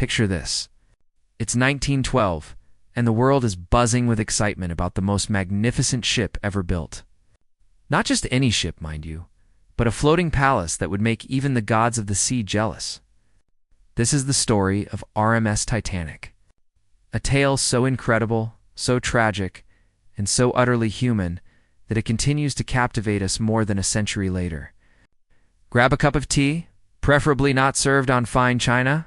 Picture this. It's 1912, and the world is buzzing with excitement about the most magnificent ship ever built. Not just any ship, mind you, but a floating palace that would make even the gods of the sea jealous. This is the story of RMS Titanic. A tale so incredible, so tragic, and so utterly human that it continues to captivate us more than a century later. Grab a cup of tea, preferably not served on fine china.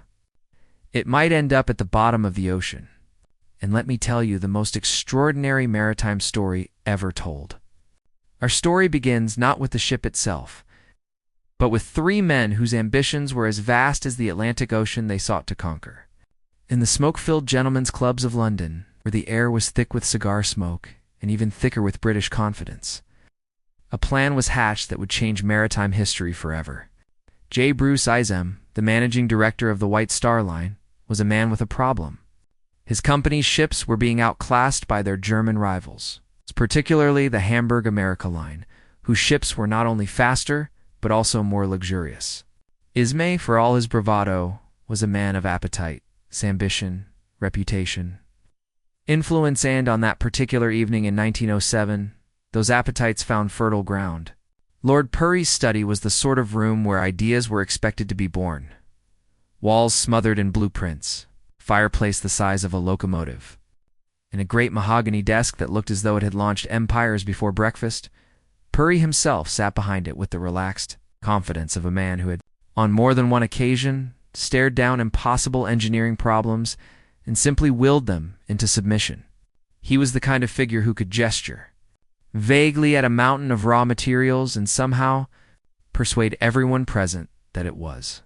It might end up at the bottom of the ocean. And let me tell you the most extraordinary maritime story ever told. Our story begins not with the ship itself, but with three men whose ambitions were as vast as the Atlantic Ocean they sought to conquer. In the smoke-filled gentlemen's clubs of London, where the air was thick with cigar smoke and even thicker with British confidence, a plan was hatched that would change maritime history forever. J. Bruce Isem, the managing director of the White Star Line, was a man with a problem. His company's ships were being outclassed by their German rivals, particularly the Hamburg America Line, whose ships were not only faster, but also more luxurious. Ismay, for all his bravado, was a man of appetite, ambition, reputation, influence, and on that particular evening in 1907, those appetites found fertile ground. Lord Purray's study was the sort of room where ideas were expected to be born. Walls smothered in blueprints, fireplace the size of a locomotive, and a great mahogany desk that looked as though it had launched empires before breakfast. Purray himself sat behind it with the relaxed confidence of a man who had, on more than one occasion, stared down impossible engineering problems and simply willed them into submission. He was the kind of figure who could gesture vaguely at a mountain of raw materials and somehow persuade everyone present that it was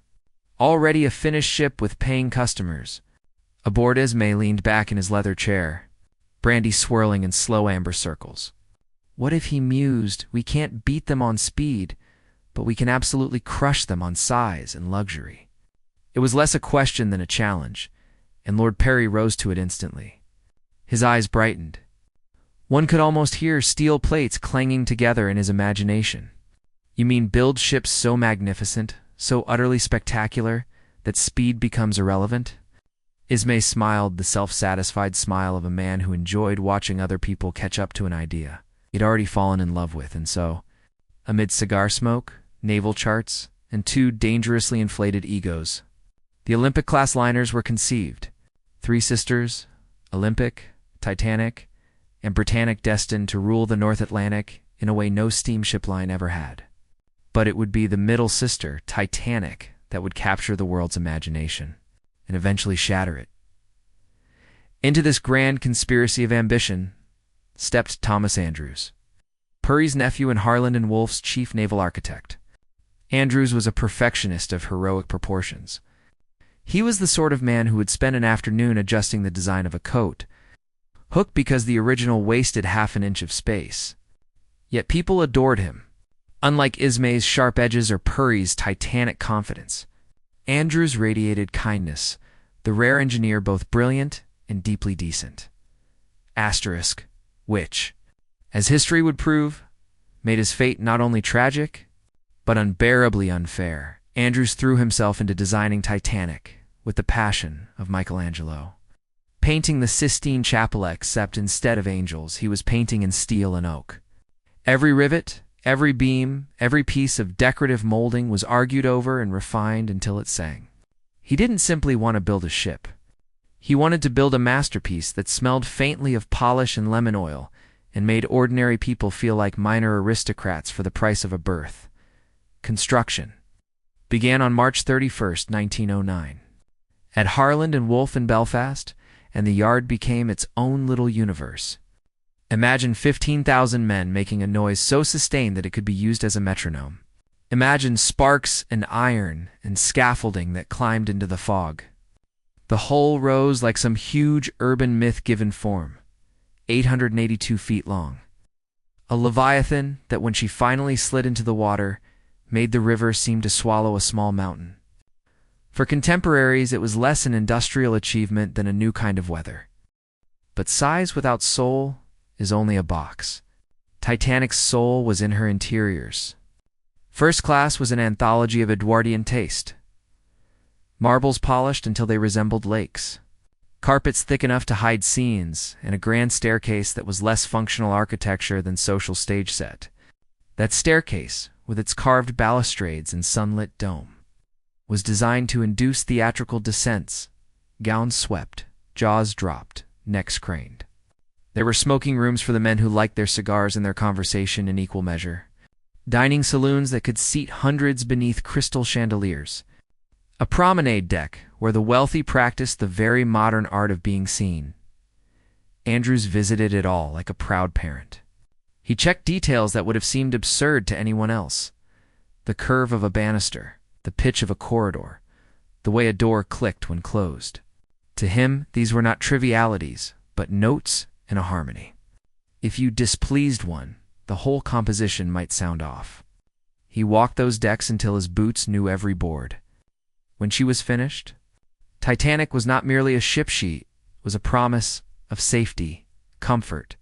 already a finished ship with paying customers. Aboard, Ismay leaned back in his leather chair, brandy swirling in slow amber circles. What if, he mused, we can't beat them on speed, but we can absolutely crush them on size and luxury? It was less a question than a challenge, and Lord Purray rose to it instantly. His eyes brightened. One could almost hear steel plates clanging together in his imagination. You mean build ships so magnificent, so utterly spectacular, that speed becomes irrelevant? Ismay smiled, the self-satisfied smile of a man who enjoyed watching other people catch up to an idea he'd already fallen in love with, and so, amid cigar smoke, naval charts, and two dangerously inflated egos, the Olympic-class liners were conceived. Three sisters, Olympic, Titanic, and Britannic, destined to rule the North Atlantic in a way no steamship line ever had. But it would be the middle sister, Titanic, that would capture the world's imagination and eventually shatter it. Into this grand conspiracy of ambition stepped Thomas Andrews, Purray's nephew and Harland and Wolff's chief naval architect. Andrews was a perfectionist of heroic proportions. He was the sort of man who would spend an afternoon adjusting the design of a coat, hooked because the original wasted half an inch of space. Yet people adored him. Unlike Ismay's sharp edges or Purray's titanic confidence, Andrews radiated kindness, the rare engineer both brilliant and deeply decent. Asterisk, which, as history would prove, made his fate not only tragic, but unbearably unfair. Andrews threw himself into designing Titanic with the passion of Michelangelo. Painting the Sistine Chapel, except instead of angels, he was painting in steel and oak. Every rivet, every beam, every piece of decorative molding was argued over and refined until it sang. He didn't simply want to build a ship. He wanted to build a masterpiece that smelled faintly of polish and lemon oil and made ordinary people feel like minor aristocrats for the price of a berth. Construction began on March 31st, 1909, at Harland and Wolff in Belfast, and the yard became its own little universe. Imagine 15,000 men making a noise so sustained that it could be used as a metronome. Imagine sparks and iron and scaffolding that climbed into the fog. The whole rose like some huge urban myth given form, 882 feet long. A leviathan that, when she finally slid into the water, made the river seem to swallow a small mountain. For contemporaries, it was less an industrial achievement than a new kind of weather. But size without soul is only a box. Titanic's soul was in her interiors. First Class was an anthology of Edwardian taste. marbles polished until they resembled lakes, carpets thick enough to hide scenes, and a grand staircase that was less functional architecture than social stage set. That staircase, with its carved balustrades and sunlit dome, was designed to induce theatrical descents, gowns swept, jaws dropped, necks craned. There were smoking rooms for the men who liked their cigars and their conversation in equal measure, dining saloons that could seat hundreds beneath crystal chandeliers, a promenade deck where the wealthy practiced the very modern art of being seen. Andrews visited it all like a proud parent. He checked details that would have seemed absurd to anyone else: the curve of a banister, the pitch of a corridor, the way a door clicked when closed. To him, these were not trivialities, but notes in a harmony. If you displeased one, the whole composition might sound off. He walked those decks until his boots knew every board. When she was finished, Titanic was not merely a ship sheet, it was a promise of safety, comfort,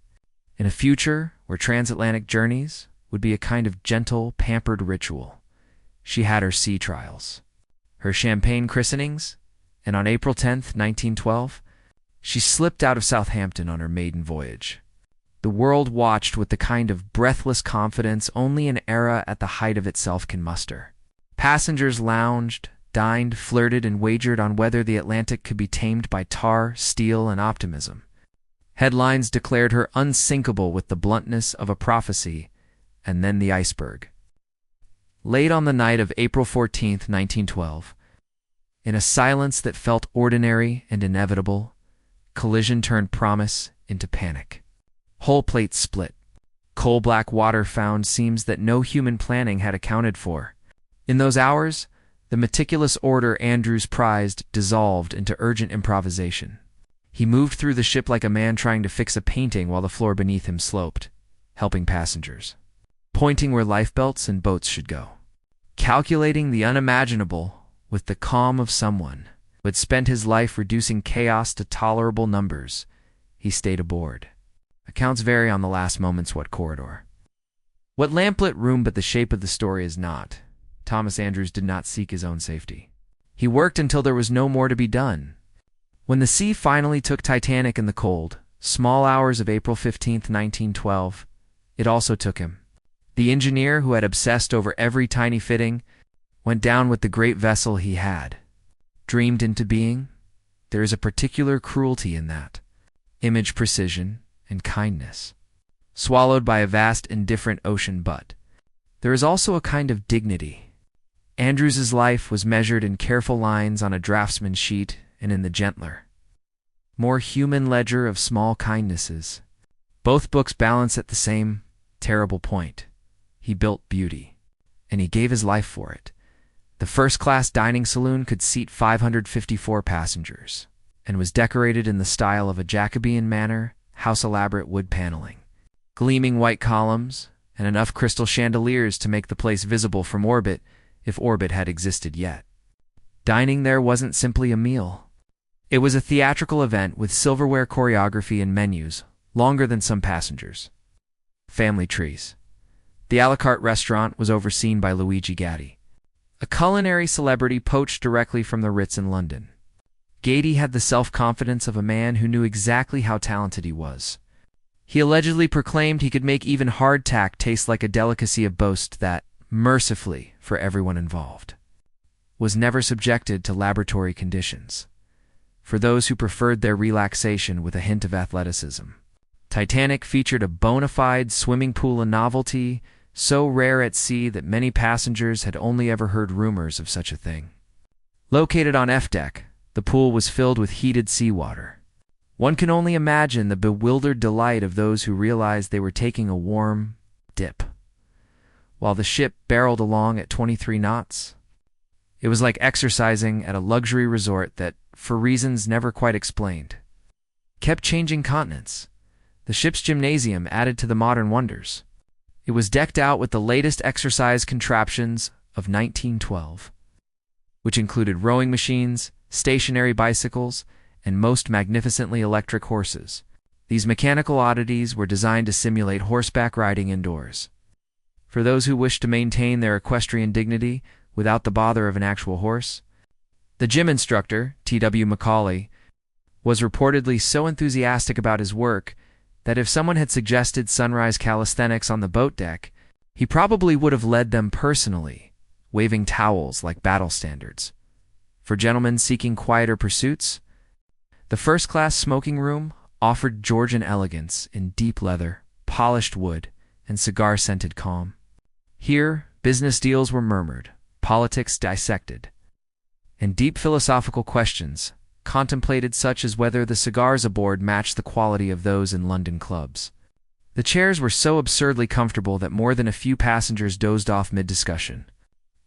in a future where transatlantic journeys would be a kind of gentle, pampered ritual. She had her sea trials, her champagne christenings, and on April 10th, 1912, she slipped out of Southampton on her maiden voyage. The world watched with the kind of breathless confidence only an era at the height of itself can muster. Passengers lounged, dined, flirted, and wagered on whether the Atlantic could be tamed by tar, steel, and optimism. Headlines declared her unsinkable with the bluntness of a prophecy, and then the iceberg. Late on the night of April 14th, 1912, in a silence that felt ordinary and inevitable, collision turned promise into panic. Hull plates split. Coal-black water found seams that no human planning had accounted for. In those hours, the meticulous order Andrews prized dissolved into urgent improvisation. He moved through the ship like a man trying to fix a painting while the floor beneath him sloped, helping passengers, pointing where lifebelts and boats should go, calculating the unimaginable with the calm of someone who had spent his life reducing chaos to tolerable numbers. He stayed aboard. Accounts vary on the last moments what corridor, what lamplit room, but the shape of the story is not. Thomas Andrews did not seek his own safety. He worked until there was no more to be done. When the sea finally took Titanic in the cold, small hours of April 15th, 1912, it also took him. The engineer who had obsessed over every tiny fitting went down with the great vessel he had dreamed into being. There is a particular cruelty in that. Image precision and kindness, swallowed by a vast indifferent ocean, but there is also a kind of dignity. Andrews's life was measured in careful lines on a draftsman's sheet and in the gentler, more human ledger of small kindnesses. Both books balance at the same terrible point. He built beauty, and he gave his life for it. The first-class dining saloon could seat 554 passengers, and was decorated in the style of a Jacobean manor, house-elaborate wood paneling, gleaming white columns, and enough crystal chandeliers to make the place visible from orbit, if orbit had existed yet. Dining there wasn't simply a meal. It was a theatrical event with silverware choreography and menus, longer than some passengers. Family trees. The a la carte restaurant was overseen by Luigi Gatti, a culinary celebrity poached directly from the Ritz in London. Gatti had the self-confidence of a man who knew exactly how talented he was. He allegedly proclaimed he could make even hardtack taste like a delicacy, a boast that, mercifully for everyone involved, was never subjected to laboratory conditions, for those who preferred their relaxation with a hint of athleticism. Titanic featured a bona fide swimming pool, a novelty so rare at sea that many passengers had only ever heard rumors of such a thing. Located on F deck, the pool was filled with heated seawater. One can only imagine the bewildered delight of those who realized they were taking a warm dip, while the ship barreled along at 23 knots. It was like exercising at a luxury resort that, for reasons never quite explained, kept changing continents. The ship's gymnasium added to the modern wonders. It was decked out with the latest exercise contraptions of 1912, which included rowing machines, stationary bicycles, and most magnificently electric horses. These mechanical oddities were designed to simulate horseback riding indoors. For those who wished to maintain their equestrian dignity without the bother of an actual horse, The gym instructor, T.W. Macaulay, was reportedly so enthusiastic about his work that if someone had suggested sunrise calisthenics on the boat deck, he probably would have led them personally, waving towels like battle standards. For gentlemen seeking quieter pursuits, the first-class smoking room offered Georgian elegance in deep leather, polished wood, and cigar-scented calm. Here, business deals were murmured, politics dissected, and deep philosophical questions contemplated, such as whether the cigars aboard matched the quality of those in London clubs. The chairs were so absurdly comfortable that more than a few passengers dozed off mid-discussion,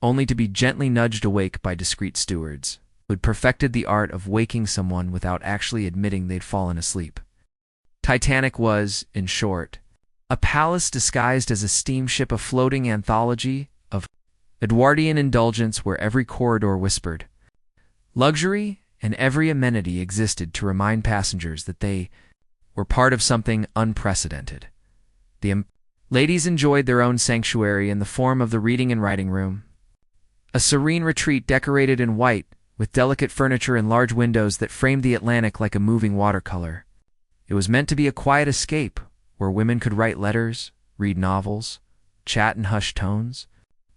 only to be gently nudged awake by discreet stewards, who had perfected the art of waking someone without actually admitting they'd fallen asleep. Titanic was, in short, a palace disguised as a steamship, a floating anthology of Edwardian indulgence where every corridor whispered luxury and every amenity existed to remind passengers that they were part of something unprecedented. The ladies enjoyed their own sanctuary in the form of the reading and writing room, a serene retreat decorated in white with delicate furniture and large windows that framed the Atlantic like a moving watercolor. It was meant to be a quiet escape where women could write letters, read novels, chat in hushed tones,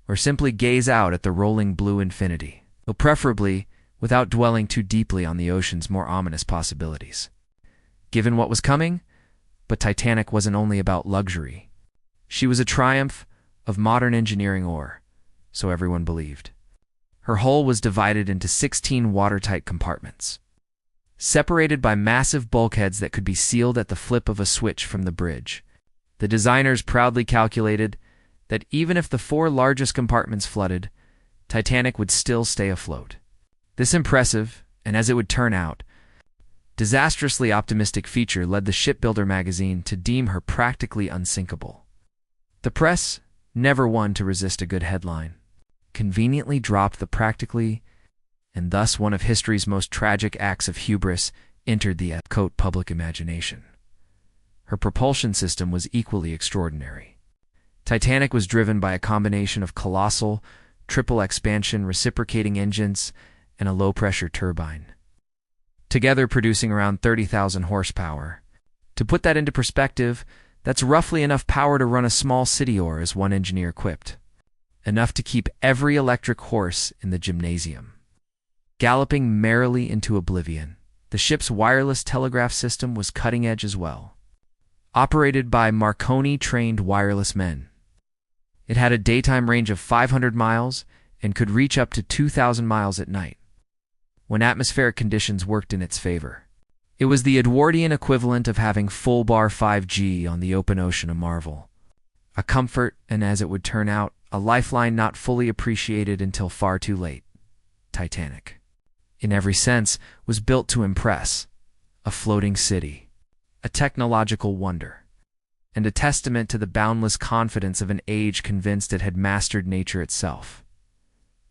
or simply gaze out at the rolling blue infinity, though preferably without dwelling too deeply on the ocean's more ominous possibilities. Given what was coming, but Titanic wasn't only about luxury. She was a triumph of modern engineering, or so everyone believed. Her hull was divided into 16 watertight compartments, separated by massive bulkheads that could be sealed at the flip of a switch from the bridge. The designers proudly calculated that even if the 4 largest compartments flooded, Titanic would still stay afloat. This impressive, and as it would turn out, disastrously optimistic feature led the Shipbuilder magazine to deem her practically unsinkable. The press, never one to resist a good headline, conveniently dropped the practically, and thus one of history's most tragic acts of hubris entered the public imagination. Her propulsion system was equally extraordinary. Titanic was driven by a combination of colossal, triple expansion reciprocating engines and a low-pressure turbine, together producing around 30,000 horsepower. To put that into perspective, that's roughly enough power to run a small city, or as one engineer quipped, enough to keep every electric horse in the gymnasium galloping merrily into oblivion. The ship's wireless telegraph system was cutting edge as well, operated by Marconi-trained wireless men. It had a daytime range of 500 miles and could reach up to 2,000 miles at night, when atmospheric conditions worked in its favor. It was the Edwardian equivalent of having full-bar 5G on the open ocean, a marvel, a comfort, and as it would turn out, a lifeline not fully appreciated until far too late. Titanic, in every sense, was built to impress, a floating city, a technological wonder, and a testament to the boundless confidence of an age convinced it had mastered nature itself.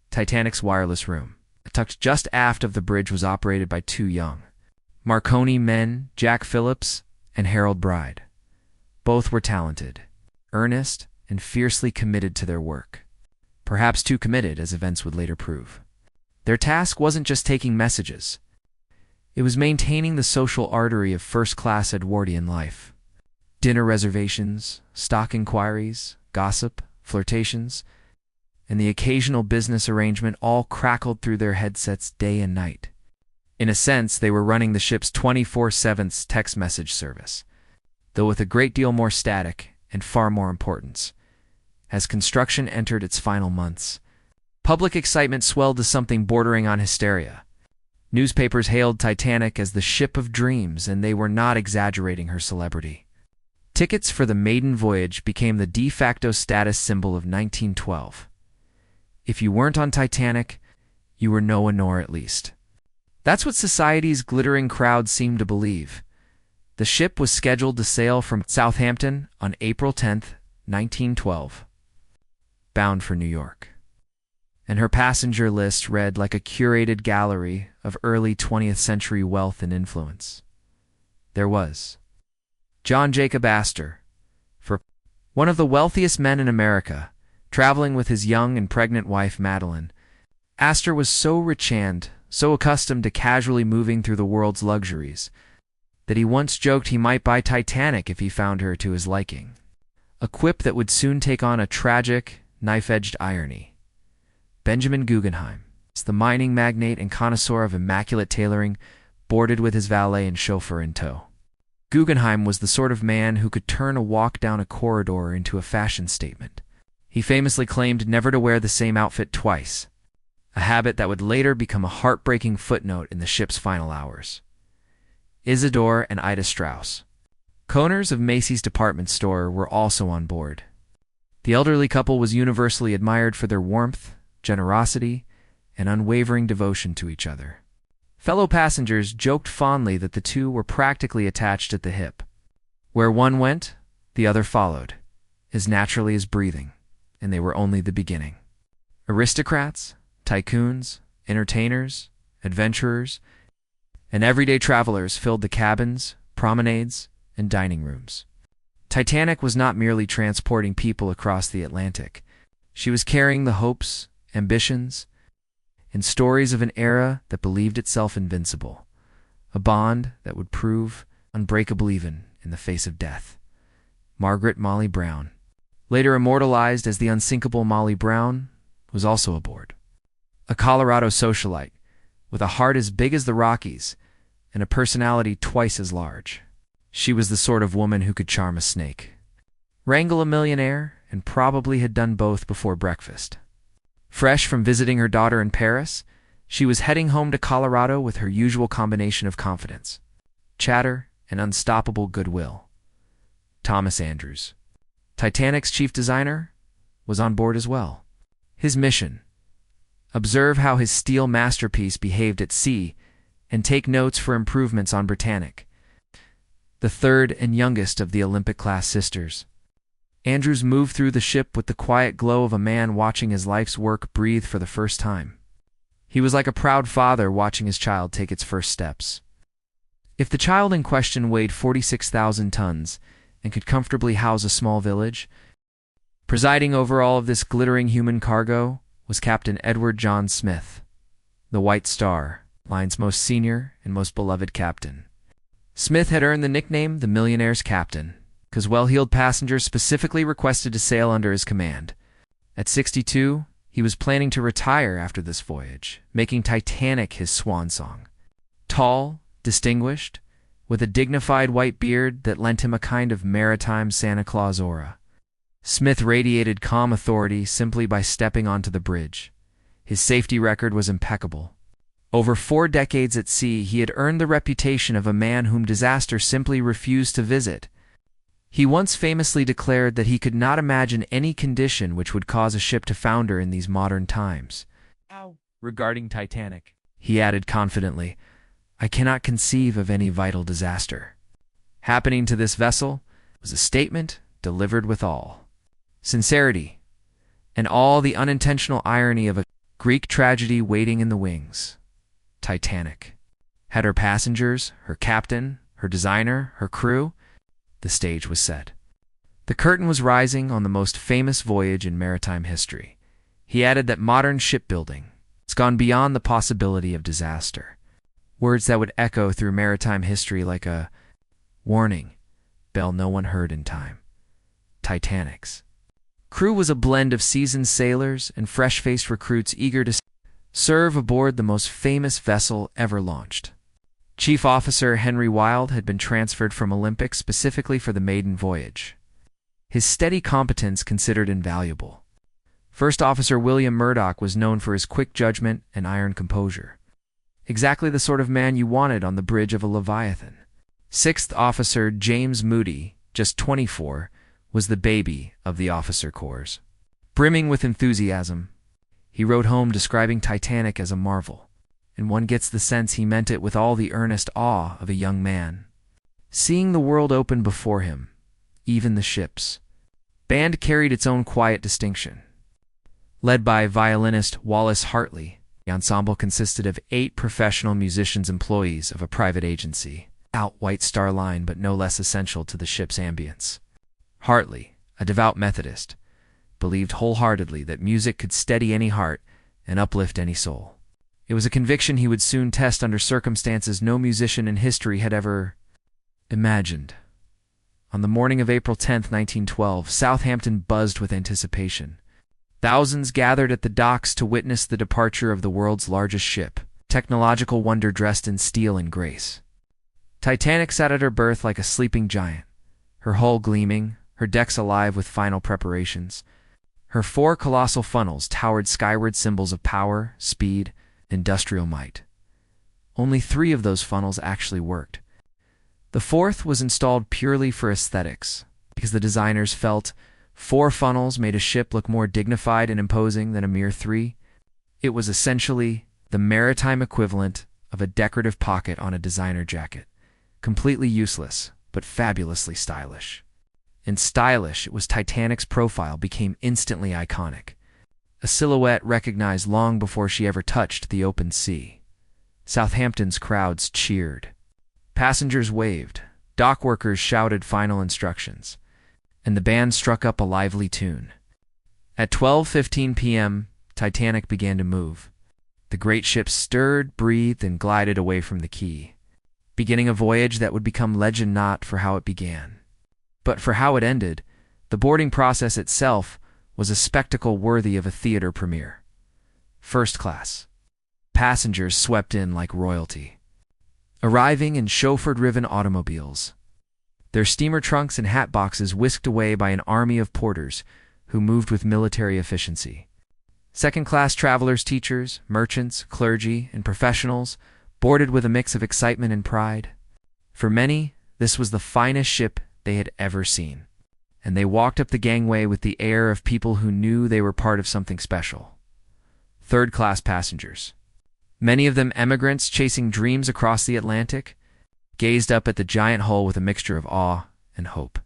Titanic's wireless room, tucked just aft of the bridge, was operated by 2 young Marconi men, Jack Phillips and Harold Bride. Both were talented, earnest, and fiercely committed to their work. Perhaps too committed, as events would later prove. Their task wasn't just taking messages. It was maintaining the social artery of first-class Edwardian life. Dinner reservations, stock inquiries, gossip, flirtations, and the occasional business arrangement all crackled through their headsets day and night. In a sense, they were running the ship's 24/7 text message service, though with a great deal more static and far more importance. As construction entered its final months, public excitement swelled to something bordering on hysteria. Newspapers hailed Titanic as the ship of dreams, and they were not exaggerating her celebrity. Tickets for the maiden voyage became the de facto status symbol of 1912. If you weren't on Titanic, you were no one, nor at least. That's what society's glittering crowd seemed to believe. The ship was scheduled to sail from Southampton on April 10th, 1912, bound for New York. And her passenger list read like a curated gallery of early 20th century wealth and influence. There was John Jacob Astor, one of the wealthiest men in America, traveling with his young and pregnant wife Madeline. Astor was so rich and so accustomed to casually moving through the world's luxuries, that he once joked he might buy Titanic if he found her to his liking. A quip that would soon take on a tragic, knife-edged irony. Benjamin Guggenheim, the mining magnate and connoisseur of immaculate tailoring, boarded with his valet and chauffeur in tow. Guggenheim was the sort of man who could turn a walk down a corridor into a fashion statement. He famously claimed never to wear the same outfit twice, a habit that would later become a heartbreaking footnote in the ship's final hours. Isidore and Ida Strauss, co-owners of Macy's department store, were also on board. The elderly couple was universally admired for their warmth, generosity, and unwavering devotion to each other. Fellow passengers joked fondly that the two were practically attached at the hip. Where one went, the other followed, as naturally as breathing, and they were only the beginning. Aristocrats, tycoons, entertainers, adventurers, and everyday travelers filled the cabins, promenades, and dining rooms. Titanic was not merely transporting people across the Atlantic. She was carrying the hopes, ambitions, and stories of an era that believed itself invincible, a bond that would prove unbreakable even in the face of death. Margaret Molly Brown, later immortalized as the unsinkable Molly Brown, was also aboard. A Colorado socialite, with a heart as big as the Rockies and a personality twice as large. She was the sort of woman who could charm a snake, wrangle a millionaire, and probably had done both before breakfast. Fresh from visiting her daughter in Paris, she was heading home to Colorado with her usual combination of confidence, chatter, and unstoppable goodwill. Thomas Andrews, Titanic's chief designer, was on board as well. His mission: observe how his steel masterpiece behaved at sea and take notes for improvements on Britannic, the third and youngest of the Olympic-class sisters. Andrews moved through the ship with the quiet glow of a man watching his life's work breathe for the first time. He was like a proud father watching his child take its first steps. If the child in question weighed 46,000 tons and could comfortably house a small village, presiding over all of this glittering human cargo was Captain Edward John Smith, the White Star, Line's most senior and most beloved captain. Smith had earned the nickname the Millionaire's Captain, because well-heeled passengers specifically requested to sail under his command. At 62, he was planning to retire after this voyage, making Titanic his swan song. Tall, distinguished, with a dignified white beard that lent him a kind of maritime Santa Claus aura. Smith radiated calm authority simply by stepping onto the bridge. His safety record was impeccable. Over 4 decades at sea, he had earned the reputation of a man whom disaster simply refused to visit. He once famously declared that he could not imagine any condition which would cause a ship to founder in these modern times. Regarding Titanic, he added confidently, "I cannot conceive of any vital disaster happening to this vessel." It was a statement delivered with all sincerity and all the unintentional irony of a Greek tragedy waiting in the wings. Titanic had her passengers, her captain, her designer, her crew. The stage was set. The curtain was rising on the most famous voyage in maritime history. He added that modern shipbuilding has gone beyond the possibility of disaster. Words that would echo through maritime history like a warning bell no one heard in time. Titanic's crew was a blend of seasoned sailors and fresh-faced recruits eager to serve aboard the most famous vessel ever launched. Chief Officer Henry Wilde had been transferred from Olympic specifically for the maiden voyage. His steady competence considered invaluable. First Officer William Murdoch was known for his quick judgment and iron composure. Exactly the sort of man you wanted on the bridge of a Leviathan. Sixth Officer James Moody, just 24, was the baby of the officer corps. Brimming with enthusiasm, he wrote home describing Titanic as a marvel, and one gets the sense he meant it with all the earnest awe of a young man. Seeing the world open before him, even the ships. Band carried its own quiet distinction. Led by violinist Wallace Hartley, the ensemble consisted of 8 professional musicians employees of a private agency, out White Star Line but no less essential to the ship's ambience. Hartley, a devout Methodist, believed wholeheartedly that music could steady any heart and uplift any soul. It was a conviction he would soon test under circumstances no musician in history had ever imagined. On the morning of April 10, 1912, Southampton buzzed with anticipation. Thousands gathered at the docks to witness the departure of the world's largest ship, technological wonder dressed in steel and grace. Titanic sat at her berth like a sleeping giant, her hull gleaming, her decks alive with final preparations. Her 4 colossal funnels towered skyward, symbols of power, speed, industrial might. Only 3 of those funnels actually worked. The 4th was installed purely for aesthetics, because the designers felt 4 funnels made a ship look more dignified and imposing than a mere 3. It was essentially the maritime equivalent of a decorative pocket on a designer jacket. Completely useless, but fabulously stylish. And stylish, it was Titanic's profile became instantly iconic. A silhouette recognized long before she ever touched the open sea. Southampton's crowds cheered. Passengers waved. Dock workers shouted final instructions. And the band struck up a lively tune. At 12:15 p.m., Titanic began to move. The great ship stirred, breathed, and glided away from the quay, beginning a voyage that would become legend not for how it began, but for how it ended. The boarding process itself was a spectacle worthy of a theater premiere. First class. Passengers swept in like royalty, arriving in chauffeur-driven automobiles, their steamer trunks and hat boxes whisked away by an army of porters who moved with military efficiency. Second-class travelers, teachers, merchants, clergy, and professionals boarded with a mix of excitement and pride. For many, this was the finest ship they had ever seen, and they walked up the gangway with the air of people who knew they were part of something special. Third-class passengers, many of them emigrants chasing dreams across the Atlantic, gazed up at the giant hull with a mixture of awe and hope.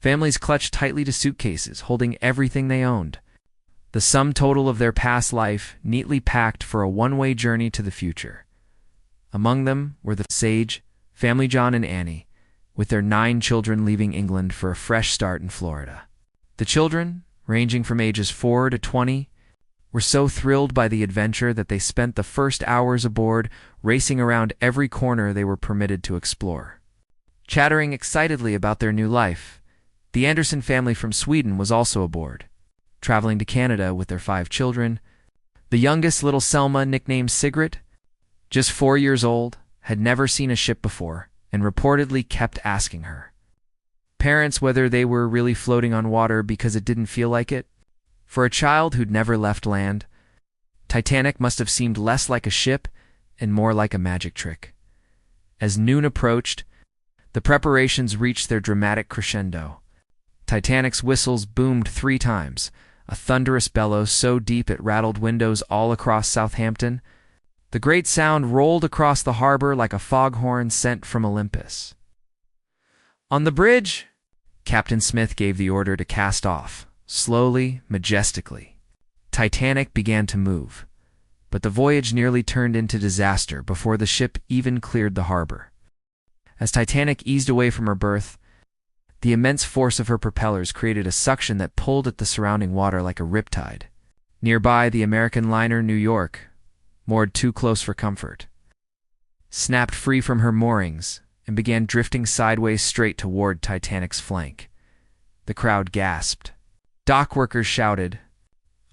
Families clutched tightly to suitcases, holding everything they owned, the sum total of their past life neatly packed for a one-way journey to the future. Among them were the sage, family John and Annie, with their 9 children leaving England for a fresh start in Florida. The children, ranging from ages 4 to 20, were so thrilled by the adventure that they spent the first hours aboard racing around every corner they were permitted to explore. Chattering excitedly about their new life, the Anderson family from Sweden was also aboard, traveling to Canada with their 5 children. The youngest, little Selma, nicknamed Sigrid, just 4 years old, had never seen a ship before and reportedly kept asking her parents whether they were really floating on water because it didn't feel like it. For a child who'd never left land, Titanic must have seemed less like a ship and more like a magic trick. As noon approached, the preparations reached their dramatic crescendo. Titanic's whistles boomed 3 times, a thunderous bellow so deep it rattled windows all across Southampton. The great sound rolled across the harbor like a foghorn sent from Olympus. On the bridge, Captain Smith gave the order to cast off. Slowly, majestically, Titanic began to move, but the voyage nearly turned into disaster before the ship even cleared the harbor. As Titanic eased away from her berth, the immense force of her propellers created a suction that pulled at the surrounding water like a riptide. Nearby, the American liner New York, moored too close for comfort, snapped free from her moorings and began drifting sideways straight toward Titanic's flank. The crowd gasped. Dock workers shouted.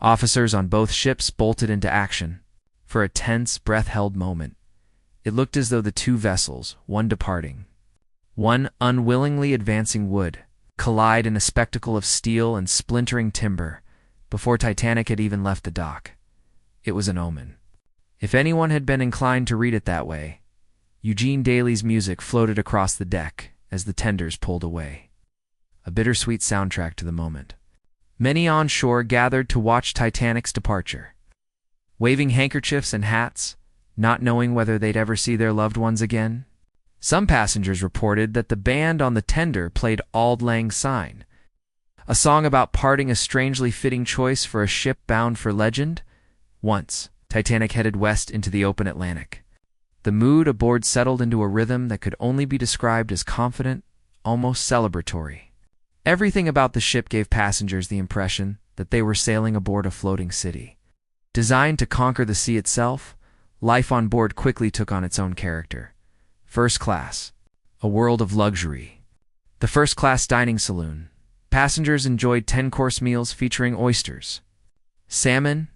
Officers on both ships bolted into action. For a tense, breath-held moment, it looked as though the 2 vessels, one departing, one unwillingly advancing, would collide in a spectacle of steel and splintering timber before Titanic had even left the dock. It was an omen. If anyone had been inclined to read it that way, Eugene Daly's music floated across the deck as the tenders pulled away, a bittersweet soundtrack to the moment. Many on shore gathered to watch Titanic's departure, waving handkerchiefs and hats, not knowing whether they'd ever see their loved ones again. Some passengers reported that the band on the tender played Auld Lang Syne, a song about parting, a strangely fitting choice for a ship bound for legend. Once, Titanic headed west into the open Atlantic. The mood aboard settled into a rhythm that could only be described as confident, almost celebratory. Everything about the ship gave passengers the impression that they were sailing aboard a floating city. Designed to conquer the sea itself, life on board quickly took on its own character. First class, a world of luxury. The first-class dining saloon. Passengers enjoyed 10-course meals featuring oysters, salmon,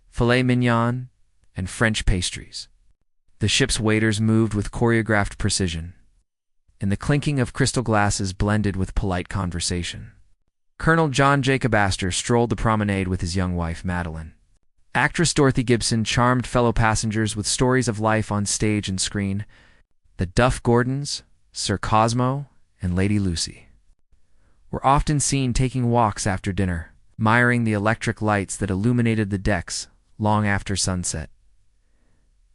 filet mignon, and French pastries. The ship's waiters moved with choreographed precision, and the clinking of crystal glasses blended with polite conversation. Colonel John Jacob Astor strolled the promenade with his young wife, Madeline. Actress Dorothy Gibson charmed fellow passengers with stories of life on stage and screen. The Duff Gordons, Sir Cosmo, and Lady Lucy were often seen taking walks after dinner, admiring the electric lights that illuminated the decks long after sunset.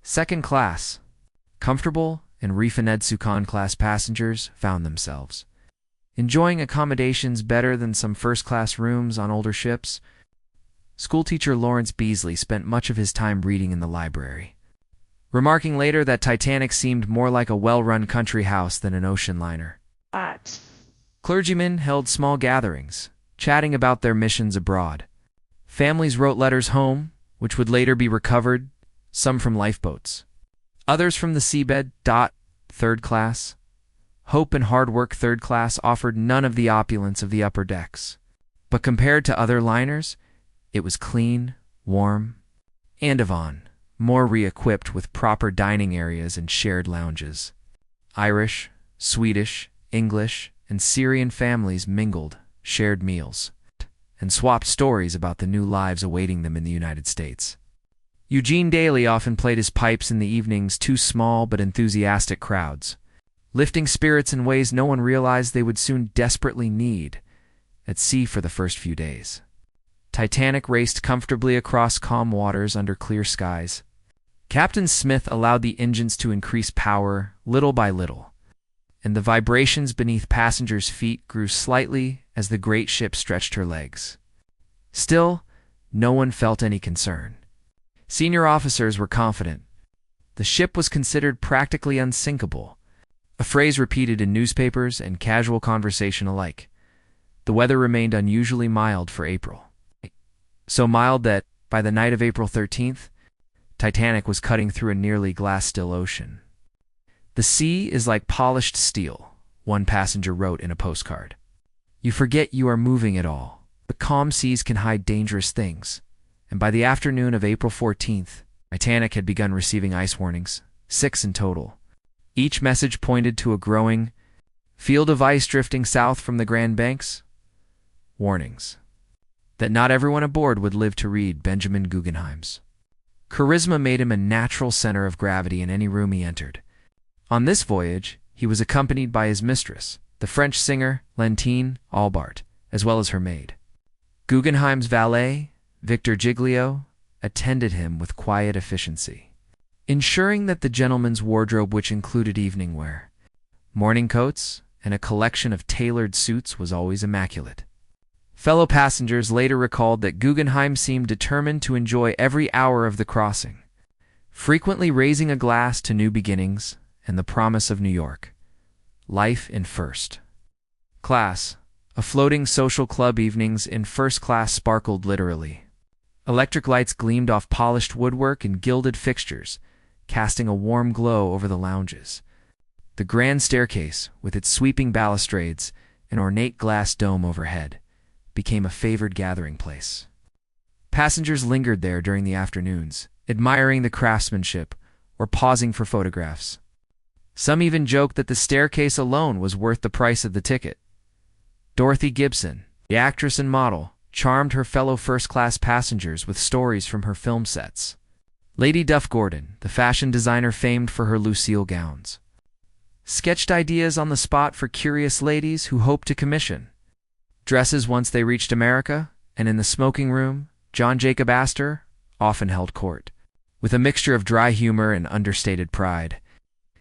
Second class, comfortable and refined Sukan-class passengers found themselves enjoying accommodations better than some first-class rooms on older ships. Schoolteacher Lawrence Beasley spent much of his time reading in the library, remarking later that Titanic seemed more like a well-run country house than an ocean liner. Clergymen held small gatherings, chatting about their missions abroad. Families wrote letters home, which would later be recovered, some from lifeboats, others from the seabed. Third class. Hope and hard work third class offered none of the opulence of the upper decks. But compared to other liners, it was clean, warm, and more re-equipped with proper dining areas and shared lounges. Irish, Swedish, English, and Syrian families mingled, shared meals, and swapped stories about the new lives awaiting them in the United States. Eugene Daly often played his pipes in the evenings to small but enthusiastic crowds, lifting spirits in ways no one realized they would soon desperately need at sea for the first few days. Titanic raced comfortably across calm waters under clear skies. Captain Smith allowed the engines to increase power little by little, and the vibrations beneath passengers' feet grew slightly as the great ship stretched her legs. Still, no one felt any concern. Senior officers were confident. The ship was considered practically unsinkable, a phrase repeated in newspapers and casual conversation alike. The weather remained unusually mild for April. So mild that, by the night of April 13th, Titanic was cutting through a nearly glass-still ocean. "The sea is like polished steel," one passenger wrote in a postcard. "You forget you are moving at all. The calm seas can hide dangerous things." And by the afternoon of April 14th, Titanic had begun receiving ice warnings, 6 in total. Each message pointed to a growing field of ice drifting south from the Grand Banks. Warnings that not everyone aboard would live to read Benjamin Guggenheim's. Charisma made him a natural center of gravity in any room he entered. On this voyage, he was accompanied by his mistress, the French singer Leontine Albart, as well as her maid. Guggenheim's valet, Victor Giglio, attended him with quiet efficiency, ensuring that the gentleman's wardrobe, which included evening wear, morning coats, and a collection of tailored suits, was always immaculate. Fellow passengers later recalled that Guggenheim seemed determined to enjoy every hour of the crossing, frequently raising a glass to new beginnings and the promise of New York. Life in first class. A floating social club evenings in first class sparkled literally. Electric lights gleamed off polished woodwork and gilded fixtures, casting a warm glow over the lounges. The grand staircase, with its sweeping balustrades and ornate glass dome overhead, became a favored gathering place. Passengers lingered there during the afternoons, admiring the craftsmanship or pausing for photographs. Some even joked that the staircase alone was worth the price of the ticket. Dorothy Gibson, the actress and model, charmed her fellow first-class passengers with stories from her film sets. Lady Duff Gordon, the fashion designer famed for her Lucille gowns, sketched ideas on the spot for curious ladies who hoped to commission dresses once they reached America, and in the smoking room, John Jacob Astor often held court. With a mixture of dry humor and understated pride,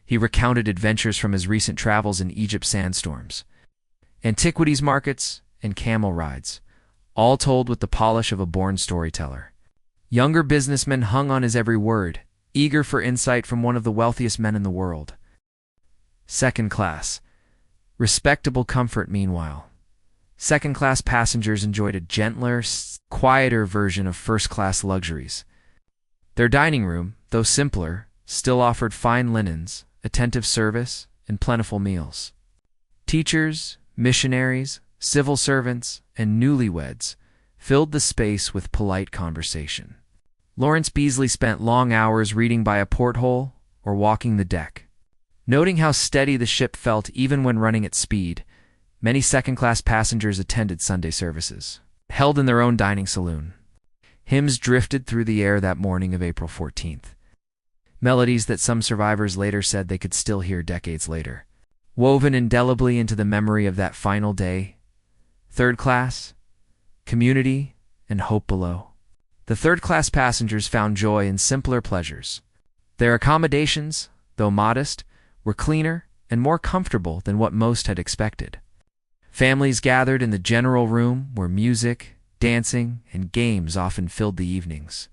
he recounted adventures from his recent travels in Egypt's sandstorms, antiquities markets, and camel rides, all told with the polish of a born storyteller. Younger businessmen hung on his every word, eager for insight from one of the wealthiest men in the world. Second class. Respectable comfort, meanwhile. Second-class passengers enjoyed a gentler, quieter version of first-class luxuries. Their dining room, though simpler, still offered fine linens, attentive service, and plentiful meals. Teachers, missionaries, civil servants, and newlyweds filled the space with polite conversation. Lawrence Beasley spent long hours reading by a porthole or walking the deck. Noting how steady the ship felt even when running at speed, many second-class passengers attended Sunday services, held in their own dining saloon. Hymns drifted through the air that morning of April 14th. Melodies that some survivors later said they could still hear decades later. Woven indelibly into the memory of that final day, third class, community, and hope below. The third-class passengers found joy in simpler pleasures. Their accommodations, though modest, were cleaner and more comfortable than what most had expected. Families gathered in the general room where music, dancing, and games often filled the evenings.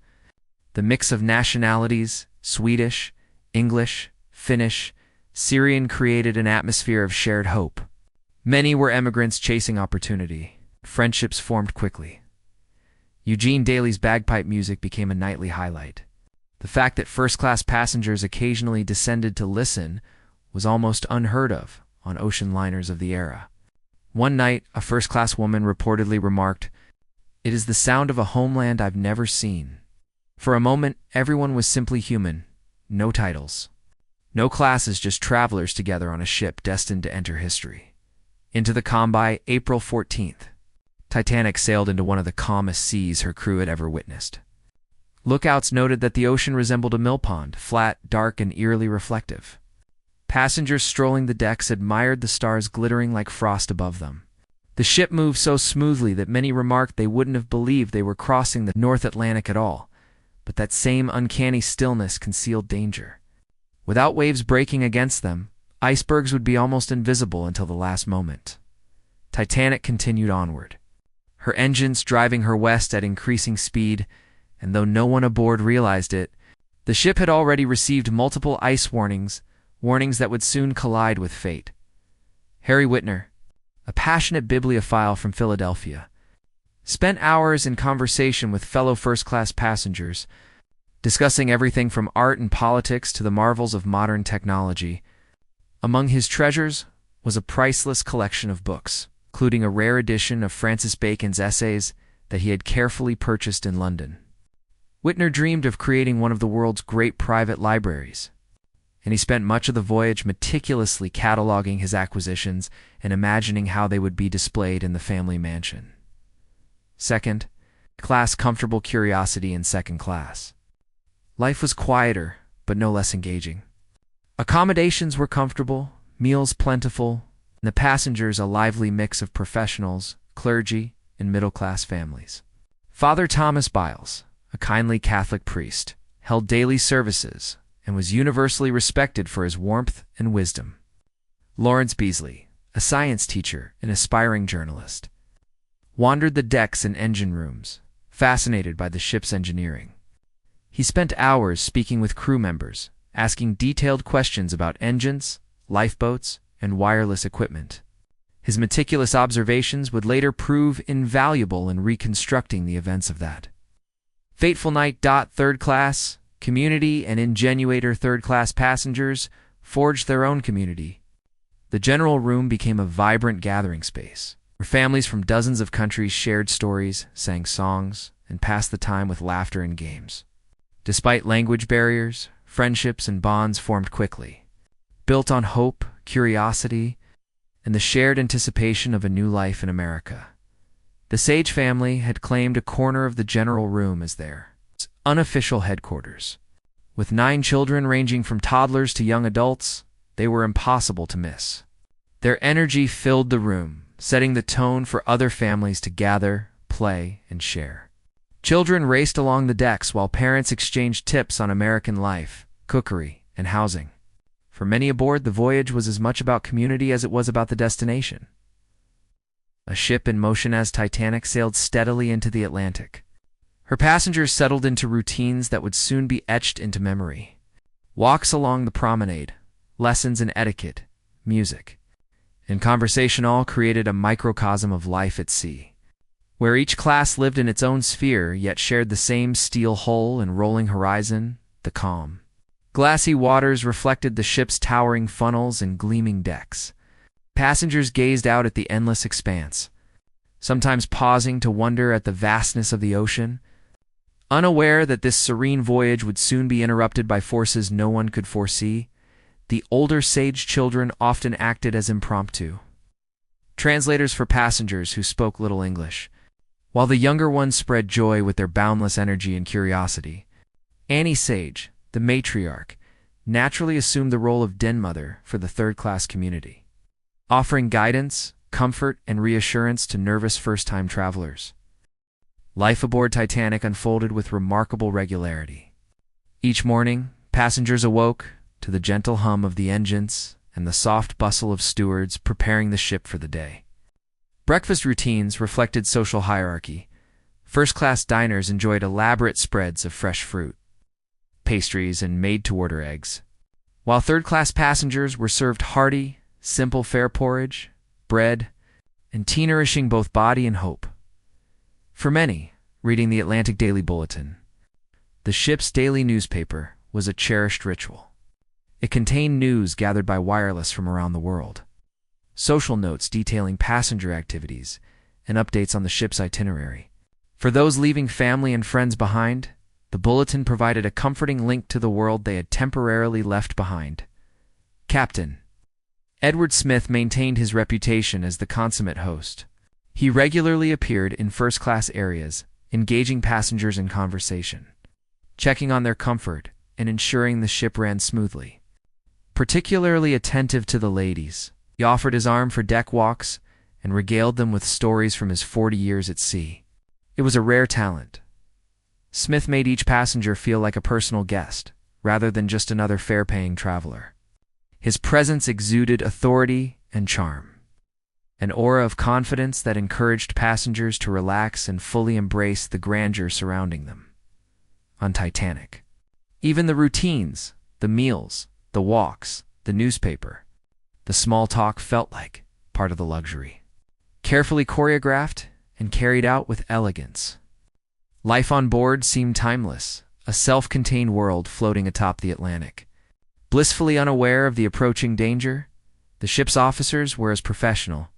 The mix of nationalities, Swedish, English, Finnish, Syrian, created an atmosphere of shared hope. Many were emigrants chasing opportunity. Friendships formed quickly. Eugene Daly's bagpipe music became a nightly highlight. The fact that first-class passengers occasionally descended to listen was almost unheard of on ocean liners of the era. One night, a first-class woman reportedly remarked, "It is the sound of a homeland I've never seen." For a moment, everyone was simply human, no titles. No classes, just travelers together on a ship destined to enter history. Into the calm by April 14th. Titanic sailed into one of the calmest seas her crew had ever witnessed. Lookouts noted that the ocean resembled a mill pond, flat, dark, and eerily reflective. Passengers strolling the decks admired the stars glittering like frost above them. The ship moved so smoothly that many remarked they wouldn't have believed they were crossing the North Atlantic at all, but that same uncanny stillness concealed danger. Without waves breaking against them, icebergs would be almost invisible until the last moment. Titanic continued onward, her engines driving her west at increasing speed, and though no one aboard realized it, the ship had already received multiple ice warnings that would soon collide with fate. Harry Whitner, a passionate bibliophile from Philadelphia, spent hours in conversation with fellow first-class passengers, discussing everything from art and politics to the marvels of modern technology. Among his treasures was a priceless collection of books, including a rare edition of Francis Bacon's essays that he had carefully purchased in London. Whitner dreamed of creating one of the world's great private libraries, and he spent much of the voyage meticulously cataloging his acquisitions and imagining how they would be displayed in the family mansion. Second class, comfortable curiosity in second class. Life was quieter, but no less engaging. Accommodations were comfortable, meals plentiful, and the passengers a lively mix of professionals, clergy, and middle-class families. Father Thomas Biles, a kindly Catholic priest, held daily services and was universally respected for his warmth and wisdom. Lawrence Beasley, a science teacher and aspiring journalist, wandered the decks and engine rooms, fascinated by the ship's engineering. He spent hours speaking with crew members, asking detailed questions about engines, lifeboats, and wireless equipment. His meticulous observations would later prove invaluable in reconstructing the events of that fateful night. Third class, community, and ingenuator third-class passengers forged their own community. The general room became a vibrant gathering space, where families from dozens of countries shared stories, sang songs, and passed the time with laughter and games. Despite language barriers, friendships and bonds formed quickly, built on hope, curiosity, and the shared anticipation of a new life in America. The Sage family had claimed a corner of the general room as their unofficial headquarters. With 9 children ranging from toddlers to young adults, they were impossible to miss. Their energy filled the room, setting the tone for other families to gather, play, and share. Children raced along the decks while parents exchanged tips on American life, cookery, and housing. For many aboard, the voyage was as much about community as it was about the destination. A ship in motion as Titanic sailed steadily into the Atlantic. Her passengers settled into routines that would soon be etched into memory. Walks along the promenade, lessons in etiquette, music, and conversation all created a microcosm of life at sea. where each class lived in its own sphere yet shared the same steel hull and rolling horizon, the calm. Glassy waters reflected the ship's towering funnels and gleaming decks. Passengers gazed out at the endless expanse, sometimes pausing to wonder at the vastness of the ocean, unaware that this serene voyage would soon be interrupted by forces no one could foresee. The older sage children often acted as impromptu translators for passengers who spoke little English, while the younger ones spread joy with their boundless energy and curiosity. Annie Sage, the matriarch, naturally assumed the role of den mother for the third-class community, offering guidance, comfort, and reassurance to nervous first-time travelers. Life aboard Titanic unfolded with remarkable regularity. Each morning, passengers awoke to the gentle hum of the engines and the soft bustle of stewards preparing the ship for the day. Breakfast routines reflected social hierarchy. First-class diners enjoyed elaborate spreads of fresh fruit, pastries, and made-to-order eggs, while third-class passengers were served hearty, simple fare porridge, bread, and tea nourishing both body and hope. For many, reading the Atlantic Daily Bulletin, the ship's daily newspaper, was a cherished ritual. It contained news gathered by wireless from around the world, social notes detailing passenger activities, and updates on the ship's itinerary. For those leaving family and friends behind, the bulletin provided a comforting link to the world they had temporarily left behind. Captain Edward Smith maintained his reputation as the consummate host. He regularly appeared in first-class areas, engaging passengers in conversation, checking on their comfort, and ensuring the ship ran smoothly. Particularly attentive to the ladies, he offered his arm for deck walks and regaled them with stories from his 40 years at sea. It was a rare talent. Smith made each passenger feel like a personal guest, rather than just another fare-paying traveler. His presence exuded authority and charm, an aura of confidence that encouraged passengers to relax and fully embrace the grandeur surrounding them. On Titanic, even the routines, the meals, the walks, the newspaper, the small talk felt like part of the luxury. Carefully choreographed and carried out with elegance. Life on board seemed timeless, a self-contained world floating atop the Atlantic. Blissfully unaware of the approaching danger, the ship's officers were as professional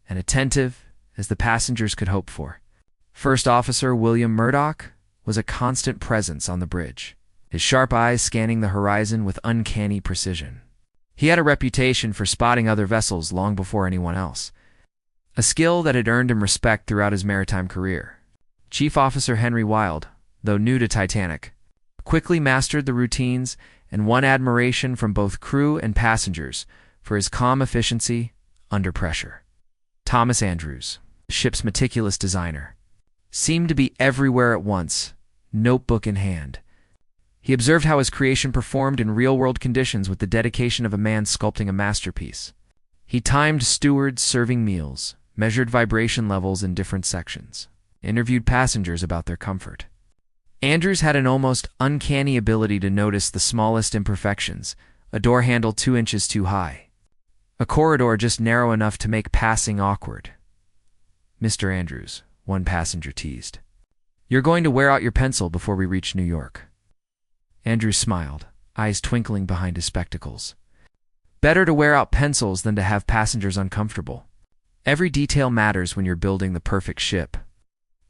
and attentive as the passengers could hope for. First Officer William Murdoch was a constant presence on the bridge, his sharp eyes scanning the horizon with uncanny precision. He had a reputation for spotting other vessels long before anyone else, a skill that had earned him respect throughout his maritime career. Chief Officer Henry Wilde, though new to Titanic, quickly mastered the routines and won admiration from both crew and passengers for his calm efficiency under pressure. Thomas Andrews, the ship's meticulous designer, seemed to be everywhere at once, notebook in hand. He observed how his creation performed in real-world conditions with the dedication of a man sculpting a masterpiece. He timed stewards serving meals, measured vibration levels in different sections, interviewed passengers about their comfort. Andrews had an almost uncanny ability to notice the smallest imperfections, a door handle 2 inches too high, a corridor just narrow enough to make passing awkward. "Mr. Andrews," one passenger teased, "you're going to wear out your pencil before we reach New York." Andrews smiled, eyes twinkling behind his spectacles. Better to wear out pencils than to have passengers uncomfortable. Every detail matters when you're building the perfect ship.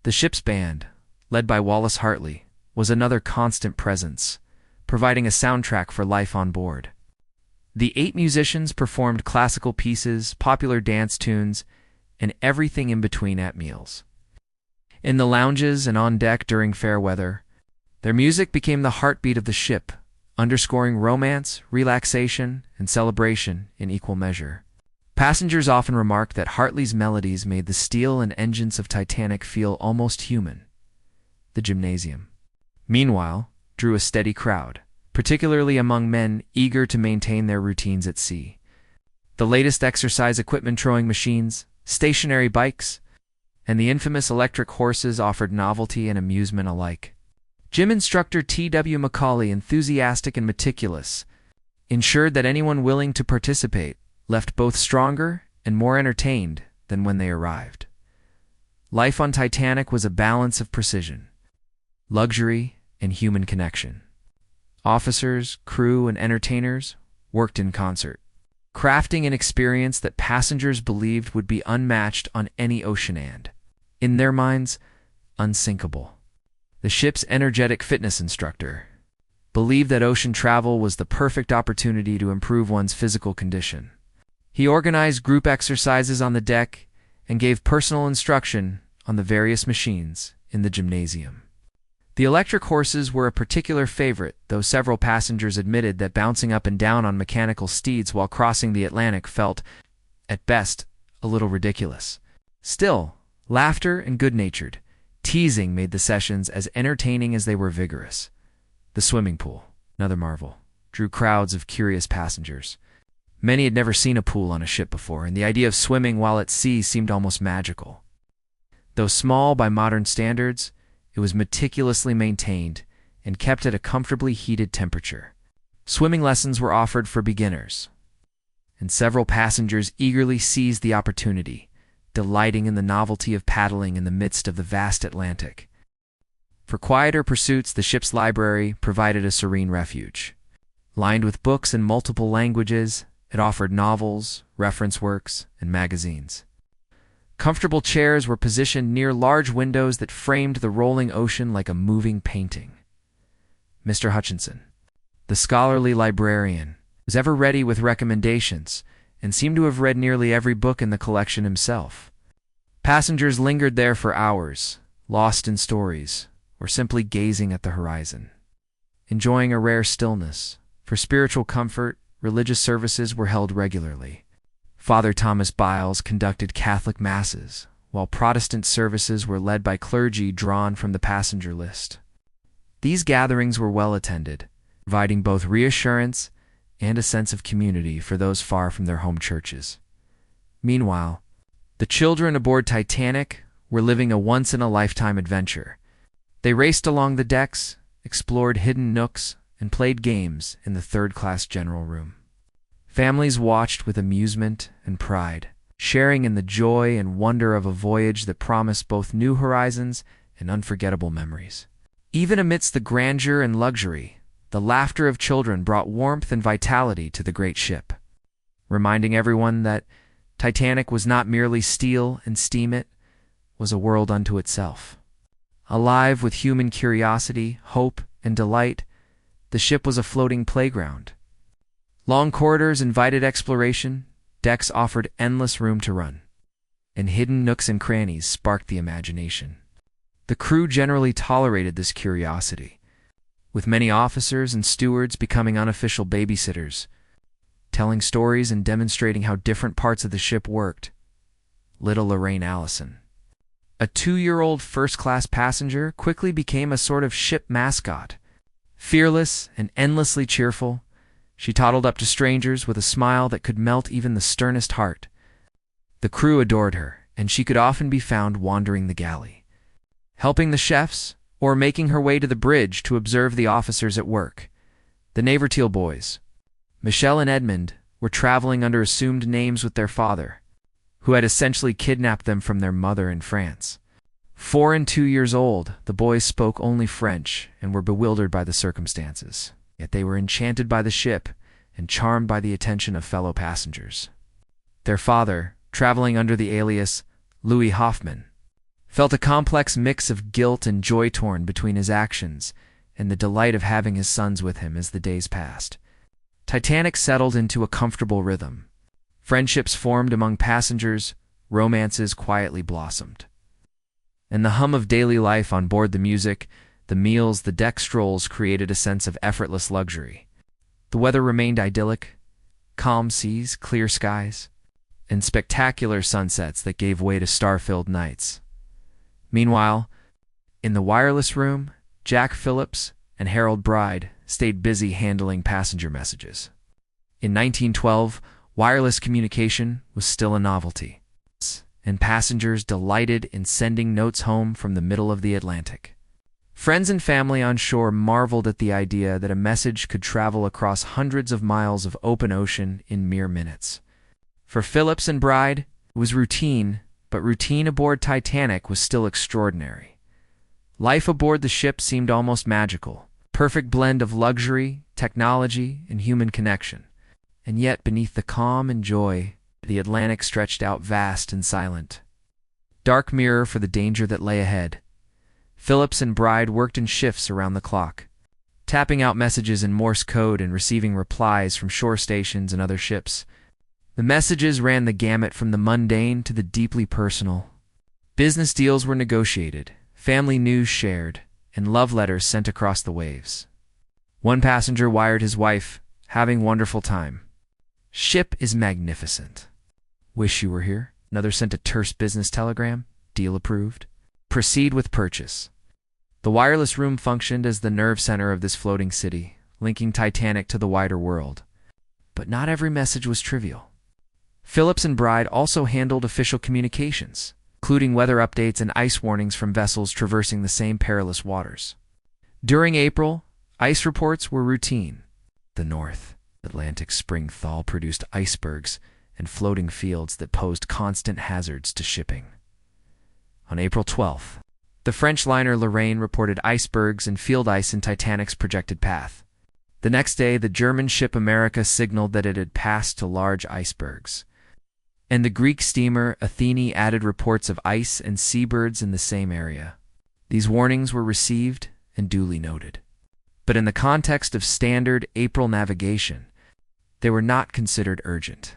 The ship's band, led by Wallace Hartley, was another constant presence, providing a soundtrack for life on board. The 8 musicians performed classical pieces, popular dance tunes, and everything in between at meals. In the lounges and on deck during fair weather, their music became the heartbeat of the ship, underscoring romance, relaxation, and celebration in equal measure. Passengers often remarked that Hartley's melodies made the steel and engines of Titanic feel almost human. The gymnasium, meanwhile, drew a steady crowd, particularly among men eager to maintain their routines at sea. The latest exercise equipment throwing machines, stationary bikes, and the infamous electric horses offered novelty and amusement alike. Gym instructor T.W. Macaulay, enthusiastic and meticulous, ensured that anyone willing to participate left both stronger and more entertained than when they arrived. Life on Titanic was a balance of precision, luxury, and human connection. Officers, crew, and entertainers worked in concert, crafting an experience that passengers believed would be unmatched on any ocean and, in their minds, unsinkable. The ship's energetic fitness instructor believed that ocean travel was the perfect opportunity to improve one's physical condition. He organized group exercises on the deck and gave personal instruction on the various machines in the gymnasium. The electric horses were a particular favorite, though several passengers admitted that bouncing up and down on mechanical steeds while crossing the Atlantic felt, at best, a little ridiculous. Still, laughter and good-natured teasing made the sessions as entertaining as they were vigorous. The swimming pool, another marvel, drew crowds of curious passengers. Many had never seen a pool on a ship before, and the idea of swimming while at sea seemed almost magical. Though small by modern standards, it was meticulously maintained and kept at a comfortably heated temperature. Swimming lessons were offered for beginners, and several passengers eagerly seized the opportunity, delighting in the novelty of paddling in the midst of the vast Atlantic. For quieter pursuits, the ship's library provided a serene refuge. Lined with books in multiple languages, it offered novels, reference works, and magazines. Comfortable chairs were positioned near large windows that framed the rolling ocean like a moving painting. Mr. Hutchinson, the scholarly librarian, was ever ready with recommendations and seemed to have read nearly every book in the collection himself. Passengers lingered there for hours, lost in stories, or simply gazing at the horizon, enjoying a rare stillness. For spiritual comfort, religious services were held regularly. Father Thomas Biles conducted Catholic masses, while Protestant services were led by clergy drawn from the passenger list. These gatherings were well attended, providing both reassurance and a sense of community for those far from their home churches. Meanwhile, the children aboard Titanic were living a once-in-a-lifetime adventure. They raced along the decks, explored hidden nooks, and played games in the third-class general room. Families watched with amusement and pride, sharing in the joy and wonder of a voyage that promised both new horizons and unforgettable memories. Even amidst the grandeur and luxury, the laughter of children brought warmth and vitality to the great ship, reminding everyone that Titanic was not merely steel and steam, it was a world unto itself. Alive with human curiosity, hope, and delight, the ship was a floating playground. Long corridors invited exploration, decks offered endless room to run, and hidden nooks and crannies sparked the imagination. The crew generally tolerated this curiosity, with many officers and stewards becoming unofficial babysitters, telling stories and demonstrating how different parts of the ship worked. Little Lorraine Allison, a 2-year-old first-class passenger, quickly became a sort of ship mascot. Fearless and endlessly cheerful, she toddled up to strangers with a smile that could melt even the sternest heart. The crew adored her, and she could often be found wandering the galley, helping the chefs or making her way to the bridge to observe the officers at work. The Naverteel boys, Michelle and Edmund, were traveling under assumed names with their father, who had essentially kidnapped them from their mother in France. 4 and 2 years old, the boys spoke only French and were bewildered by the circumstances. Yet they were enchanted by the ship and charmed by the attention of fellow passengers. Their father, traveling under the alias Louis Hoffman, felt a complex mix of guilt and joy torn between his actions and the delight of having his sons with him as the days passed. Titanic settled into a comfortable rhythm. Friendships formed among passengers, romances quietly blossomed. And the hum of daily life on board, the music, the meals, the deck strolls created a sense of effortless luxury. The weather remained idyllic, calm seas, clear skies, and spectacular sunsets that gave way to star-filled nights. Meanwhile, in the wireless room, Jack Phillips and Harold Bride stayed busy handling passenger messages. In 1912, wireless communication was still a novelty, and passengers delighted in sending notes home from the middle of the Atlantic. Friends and family on shore marveled at the idea that a message could travel across hundreds of miles of open ocean in mere minutes. For Phillips and Bride, it was routine but routine aboard Titanic was still extraordinary. Life aboard the ship seemed almost magical, perfect blend of luxury, technology, and human connection. And yet, beneath the calm and joy, the Atlantic stretched out vast and silent. Dark mirror for the danger that lay ahead. Phillips and Bride worked in shifts around the clock, tapping out messages in Morse code and receiving replies from shore stations and other ships. The messages ran the gamut from the mundane to the deeply personal. Business deals were negotiated, family news shared, and love letters sent across the waves. One passenger wired his wife, "Having wonderful time. Ship is magnificent. Wish you were here." Another sent a terse business telegram, "Deal approved. Proceed with purchase." The wireless room functioned as the nerve center of this floating city, linking Titanic to the wider world. But not every message was trivial. Phillips and Bride also handled official communications, including weather updates and ice warnings from vessels traversing the same perilous waters. During April, ice reports were routine. The North Atlantic spring thaw produced icebergs and floating fields that posed constant hazards to shipping. On April 12th, the French liner Lorraine reported icebergs and field ice in Titanic's projected path. The next day, the German ship America signaled that it had passed to large icebergs. And the Greek steamer Athene added reports of ice and seabirds in the same area. These warnings were received and duly noted. But in the context of standard April navigation, they were not considered urgent.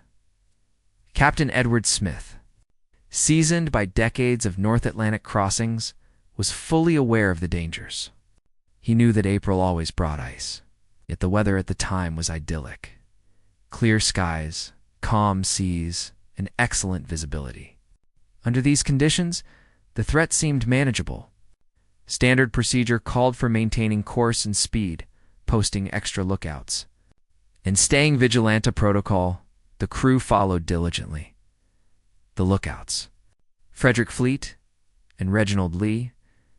Captain Edward Smith, seasoned by decades of North Atlantic crossings, was fully aware of the dangers. He knew that April always brought ice, yet the weather at the time was idyllic. Clear skies, calm seas, and excellent visibility. Under these conditions, the threat seemed manageable. Standard procedure called for maintaining course and speed, posting extra lookouts, and staying vigilant. A protocol the crew followed diligently. The lookouts, Frederick Fleet and Reginald Lee,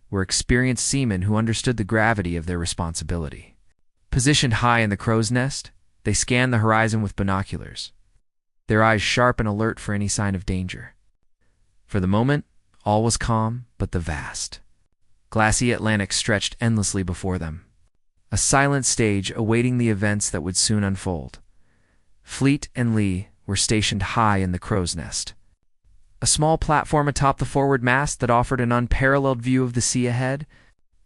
were experienced seamen who understood the gravity of their responsibility. Positioned high in the crow's nest, they scanned the horizon with binoculars, their eyes sharp and alert for any sign of danger. For the moment, all was calm, but the vast, glassy Atlantic stretched endlessly before them, a silent stage awaiting the events that would soon unfold. Fleet and Lee were stationed high in the crow's nest, a small platform atop the forward mast that offered an unparalleled view of the sea ahead.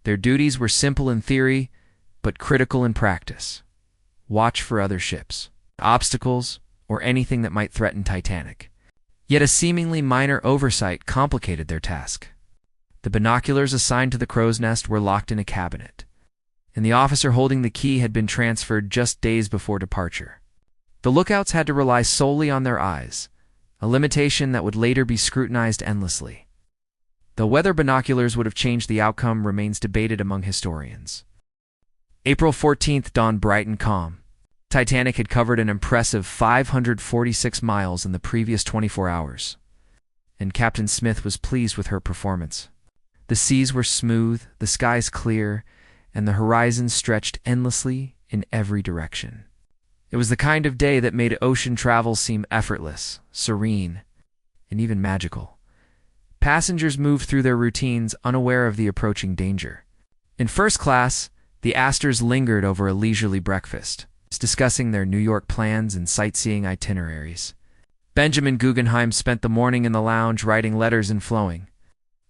Their duties were simple in theory, but critical in practice. Watch for other ships, obstacles, or anything that might threaten Titanic. Yet a seemingly minor oversight complicated their task. The binoculars assigned to the crow's nest were locked in a cabinet, and the officer holding the key had been transferred just days before departure. The lookouts had to rely solely on their eyes, a limitation that would later be scrutinized endlessly. Though whether binoculars would have changed the outcome remains debated among historians. April 14th dawned bright and calm. Titanic had covered an impressive 546 miles in the previous 24 hours, and Captain Smith was pleased with her performance. The seas were smooth, the skies clear, and the horizon stretched endlessly in every direction. It was the kind of day that made ocean travel seem effortless, serene, and even magical. Passengers moved through their routines unaware of the approaching danger. In first class, the Astors lingered over a leisurely breakfast, discussing their New York plans and sightseeing itineraries. Benjamin Guggenheim spent the morning in the lounge writing letters and flowing,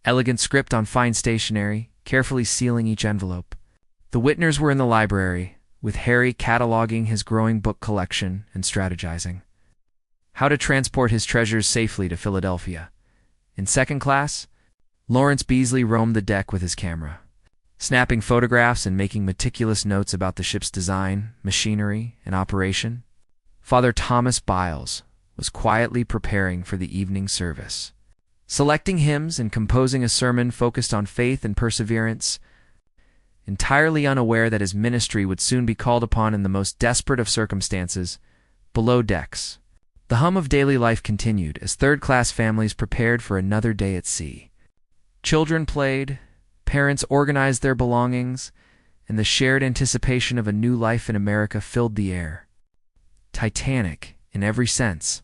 elegant script on fine stationery, carefully sealing each envelope. The Whitners were in the library, with Harry cataloging his growing book collection and strategizing how to transport his treasures safely to Philadelphia. In second class, Lawrence Beasley roamed the deck with his camera, snapping photographs and making meticulous notes about the ship's design, machinery, and operation. Father Thomas Biles was quietly preparing for the evening service, selecting hymns and composing a sermon focused on faith and perseverance, entirely unaware that his ministry would soon be called upon in the most desperate of circumstances. Below decks, the hum of daily life continued as third-class families prepared for another day at sea. Children played, parents organized their belongings, and the shared anticipation of a new life in America filled the air. Titanic, in every sense,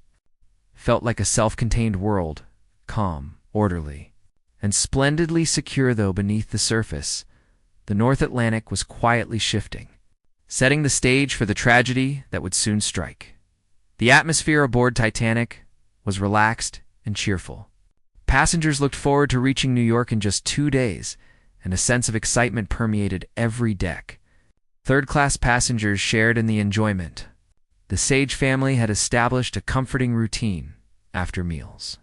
felt like a self-contained world, calm, orderly, and splendidly secure though beneath the surface, the North Atlantic was quietly shifting, setting the stage for the tragedy that would soon strike. The atmosphere aboard Titanic was relaxed and cheerful. Passengers looked forward to reaching New York in just 2 days, and a sense of excitement permeated every deck. Third-class passengers shared in the enjoyment. The Sage family had established a comforting routine after meals.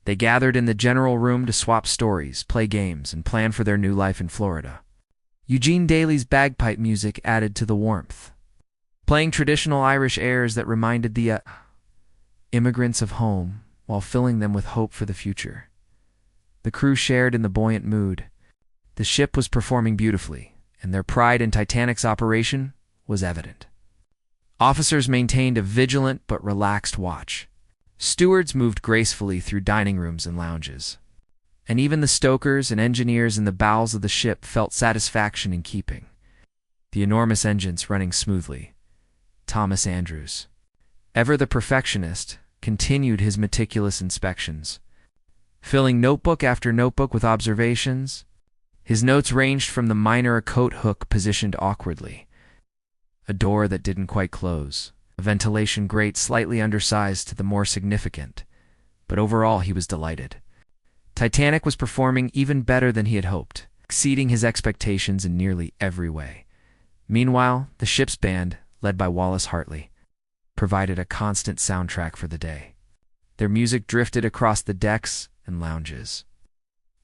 They gathered in the general room to swap stories, play games, and plan for their new life in Florida. Eugene Daly's bagpipe music added to the warmth, playing traditional Irish airs that reminded the immigrants of home while filling them with hope for the future. The crew shared in the buoyant mood. The ship was performing beautifully, and their pride in Titanic's operation was evident. Officers maintained a vigilant but relaxed watch. Stewards moved gracefully through dining rooms and lounges, and even the stokers and engineers in the bowels of the ship felt satisfaction in keeping the enormous engines running smoothly. Thomas Andrews, ever the perfectionist, continued his meticulous inspections, filling notebook after notebook with observations. His notes ranged from the minor coat hook positioned awkwardly, a door that didn't quite close, a ventilation grate slightly undersized, to the more significant, but overall he was delighted. Titanic was performing even better than he had hoped, exceeding his expectations in nearly every way. Meanwhile, the ship's band, led by Wallace Hartley, provided a constant soundtrack for the day. Their music drifted across the decks and lounges,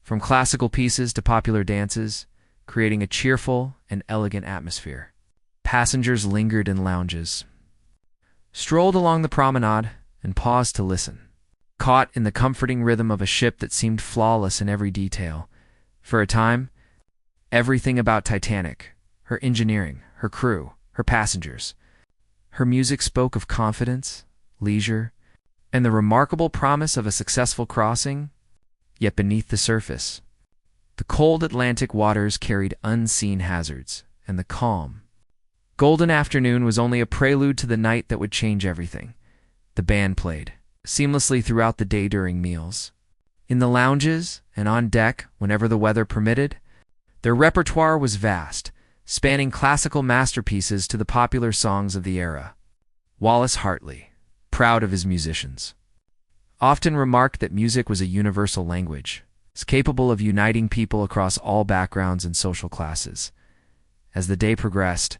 from classical pieces to popular dances, creating a cheerful and elegant atmosphere. Passengers lingered in lounges, strolled along the promenade, and paused to listen, caught in the comforting rhythm of a ship that seemed flawless in every detail. For a time, everything about Titanic, her engineering, her crew, her passengers, her music spoke of confidence, leisure, and the remarkable promise of a successful crossing. Yet beneath the surface, the cold Atlantic waters carried unseen hazards, and the calm, golden afternoon was only a prelude to the night that would change everything. The band played seamlessly throughout the day during meals, in the lounges, and on deck whenever the weather permitted. Their repertoire was vast, spanning classical masterpieces to the popular songs of the era. Wallace Hartley, proud of his musicians, often remarked that music was a universal language, capable of uniting people across all backgrounds and social classes. As the day progressed,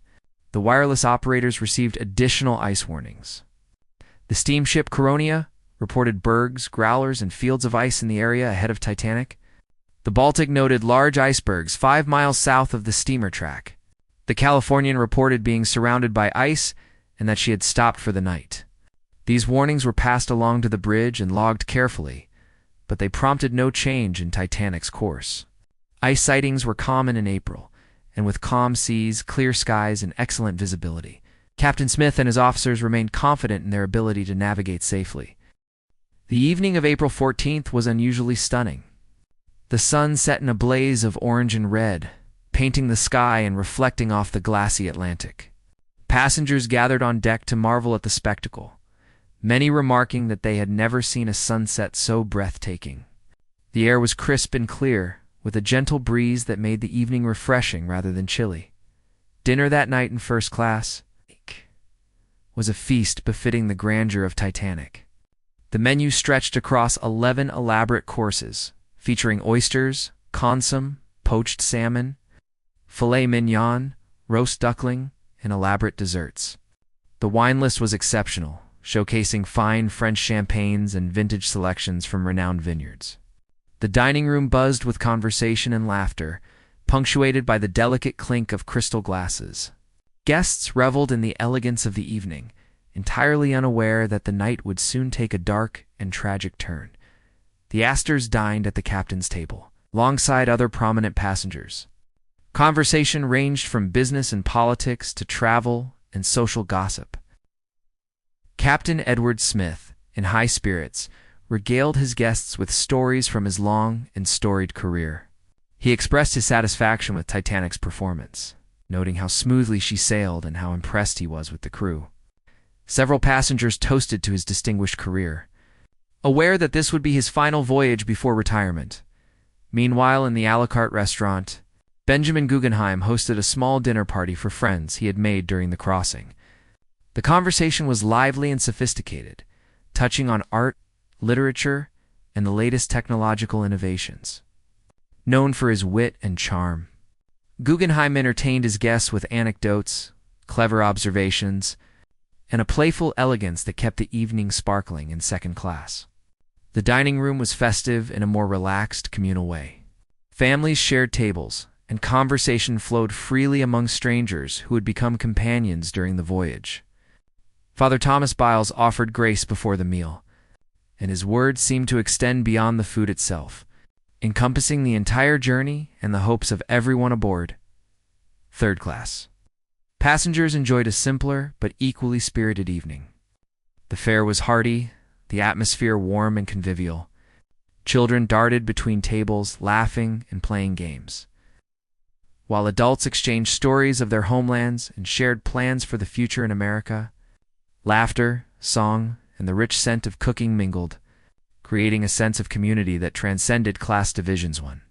the wireless operators received additional ice warnings. The steamship Coronia reported bergs, growlers, and fields of ice in the area ahead of Titanic. The Baltic noted large icebergs 5 miles south of the steamer track. The Californian reported being surrounded by ice and that she had stopped for the night. These warnings were passed along to the bridge and logged carefully, but they prompted no change in Titanic's course. Ice sightings were common in April, and with calm seas, clear skies, and excellent visibility, Captain Smith and his officers remained confident in their ability to navigate safely. The evening of April 14th was unusually stunning. The sun set in a blaze of orange and red, painting the sky and reflecting off the glassy Atlantic. Passengers gathered on deck to marvel at the spectacle, many remarking that they had never seen a sunset so breathtaking. The air was crisp and clear, with a gentle breeze that made the evening refreshing rather than chilly. Dinner that night in first class was a feast befitting the grandeur of Titanic. The menu stretched across 11 elaborate courses, featuring oysters, consomme, poached salmon, filet mignon, roast duckling, and elaborate desserts. The wine list was exceptional, showcasing fine French champagnes and vintage selections from renowned vineyards. The dining room buzzed with conversation and laughter, punctuated by the delicate clink of crystal glasses. Guests reveled in the elegance of the evening, entirely unaware that the night would soon take a dark and tragic turn. The Astors dined at the captain's table, alongside other prominent passengers. Conversation ranged from business and politics to travel and social gossip. Captain Edward Smith, in high spirits, regaled his guests with stories from his long and storied career. He expressed his satisfaction with Titanic's performance, noting how smoothly she sailed and how impressed he was with the crew. Several passengers toasted to his distinguished career, aware that this would be his final voyage before retirement. Meanwhile, in the a la carte restaurant, Benjamin Guggenheim hosted a small dinner party for friends he had made during the crossing. The conversation was lively and sophisticated, touching on art, literature, and the latest technological innovations. Known for his wit and charm, Guggenheim entertained his guests with anecdotes, clever observations, and a playful elegance that kept the evening sparkling in second class. The dining room was festive in a more relaxed, communal way. Families shared tables, and conversation flowed freely among strangers who would become companions during the voyage. Father Thomas Biles offered grace before the meal, and his words seemed to extend beyond the food itself, encompassing the entire journey and the hopes of everyone aboard. Third class. Passengers enjoyed a simpler but equally spirited evening. The fare was hearty, the atmosphere warm and convivial. Children darted between tables, laughing and playing games, while adults exchanged stories of their homelands and shared plans for the future in America. Laughter, song, and the rich scent of cooking mingled, creating a sense of community that transcended class divisions. One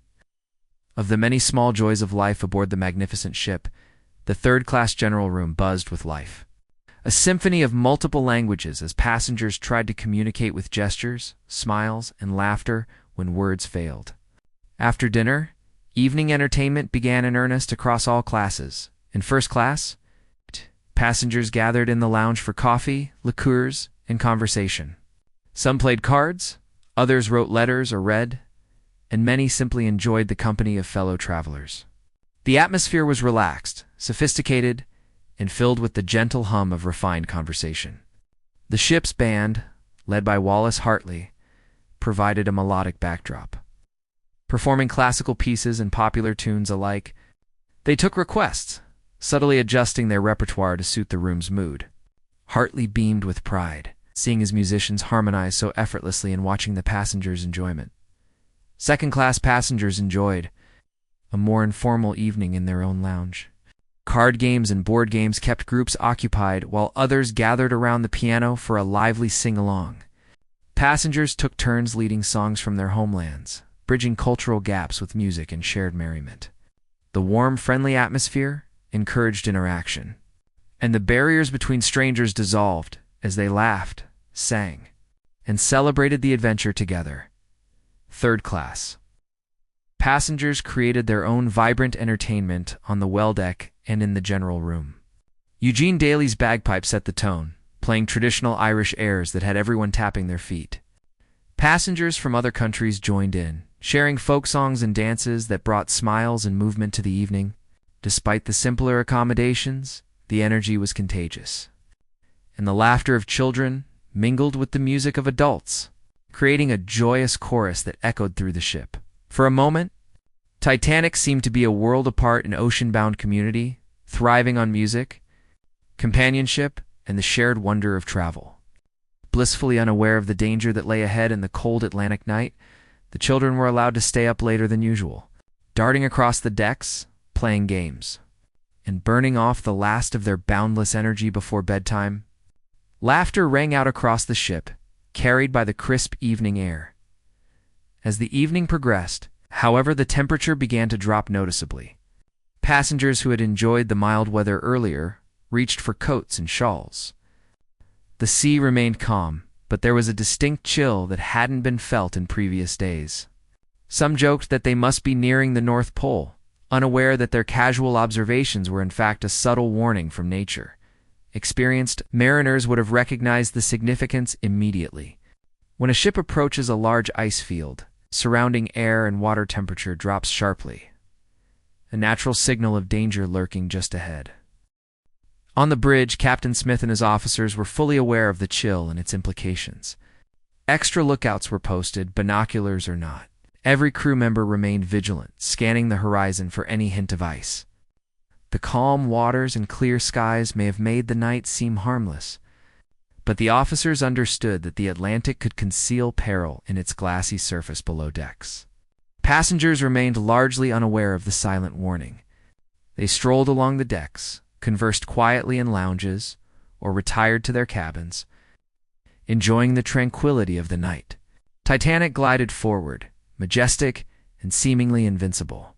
of the many small joys of life aboard the magnificent ship, the third-class general room buzzed with life. A symphony of multiple languages as passengers tried to communicate with gestures, smiles, and laughter when words failed. After dinner, evening entertainment began in earnest across all classes. In first class, passengers gathered in the lounge for coffee, liqueurs, and conversation. Some played cards, others wrote letters or read, and many simply enjoyed the company of fellow travelers. The atmosphere was relaxed, sophisticated, and filled with the gentle hum of refined conversation. The ship's band, led by Wallace Hartley, provided a melodic backdrop. Performing classical pieces and popular tunes alike, they took requests, subtly adjusting their repertoire to suit the room's mood. Hartley beamed with pride, seeing his musicians harmonize so effortlessly and watching the passengers' enjoyment. Second-class passengers enjoyed a more informal evening in their own lounge. Card games and board games kept groups occupied while others gathered around the piano for a lively sing-along. Passengers took turns leading songs from their homelands, bridging cultural gaps with music and shared merriment. The warm, friendly atmosphere encouraged interaction, and the barriers between strangers dissolved as they laughed, sang, and celebrated the adventure together. Third class. Passengers created their own vibrant entertainment on the well deck and in the general room. Eugene Daly's bagpipe set the tone, playing traditional Irish airs that had everyone tapping their feet. Passengers from other countries joined in, sharing folk songs and dances that brought smiles and movement to the evening. Despite the simpler accommodations, the energy was contagious, and the laughter of children mingled with the music of adults, creating a joyous chorus that echoed through the ship. For a moment, Titanic seemed to be a world apart, an ocean-bound community, thriving on music, companionship, and the shared wonder of travel. Blissfully unaware of the danger that lay ahead in the cold Atlantic night, the children were allowed to stay up later than usual, darting across the decks, playing games, and burning off the last of their boundless energy before bedtime. Laughter rang out across the ship, carried by the crisp evening air. As the evening progressed, however, the temperature began to drop noticeably. Passengers who had enjoyed the mild weather earlier reached for coats and shawls. The sea remained calm, but there was a distinct chill that hadn't been felt in previous days. Some joked that they must be nearing the North Pole, unaware that their casual observations were in fact a subtle warning from nature. Experienced mariners would have recognized the significance immediately. When a ship approaches a large ice field, surrounding air and water temperature drops sharply, a natural signal of danger lurking just ahead. On the bridge, Captain Smith and his officers were fully aware of the chill and its implications. Extra lookouts were posted, binoculars or not. Every crew member remained vigilant, scanning the horizon for any hint of ice. The calm waters and clear skies may have made the night seem harmless, but the officers understood that the Atlantic could conceal peril in its glassy surface below decks. Passengers remained largely unaware of the silent warning. They strolled along the decks, conversed quietly in lounges, or retired to their cabins, enjoying the tranquility of the night. Titanic glided forward, majestic and seemingly invincible.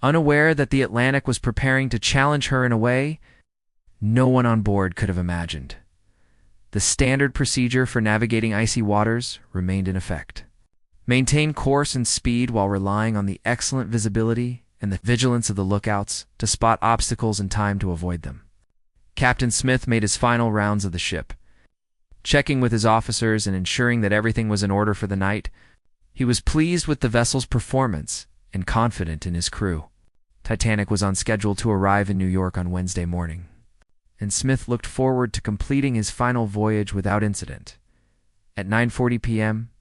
Unaware that the Atlantic was preparing to challenge her in a way no one on board could have imagined. The standard procedure for navigating icy waters remained in effect. Maintain course and speed while relying on the excellent visibility and the vigilance of the lookouts to spot obstacles in time to avoid them. Captain Smith made his final rounds of the ship. Checking with his officers and ensuring that everything was in order for the night, he was pleased with the vessel's performance and confident in his crew. Titanic was on schedule to arrive in New York on Wednesday morning, and Smith looked forward to completing his final voyage without incident. At 9:40 p.m.,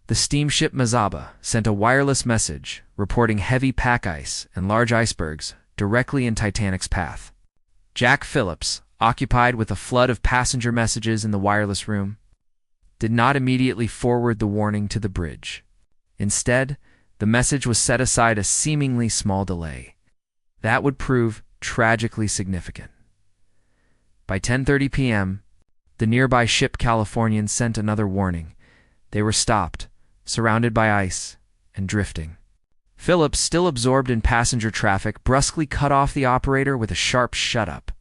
the steamship Mazaba sent a wireless message reporting heavy pack ice and large icebergs directly in Titanic's path. Jack Phillips, occupied with a flood of passenger messages in the wireless room, did not immediately forward the warning to the bridge. Instead, the message was set aside a seemingly small delay. That would prove tragically significant. By 10:30 p.m., the nearby ship Californian sent another warning. They were stopped, surrounded by ice, and drifting. Phillips, still absorbed in passenger traffic, brusquely cut off the operator with a sharp "Shut up.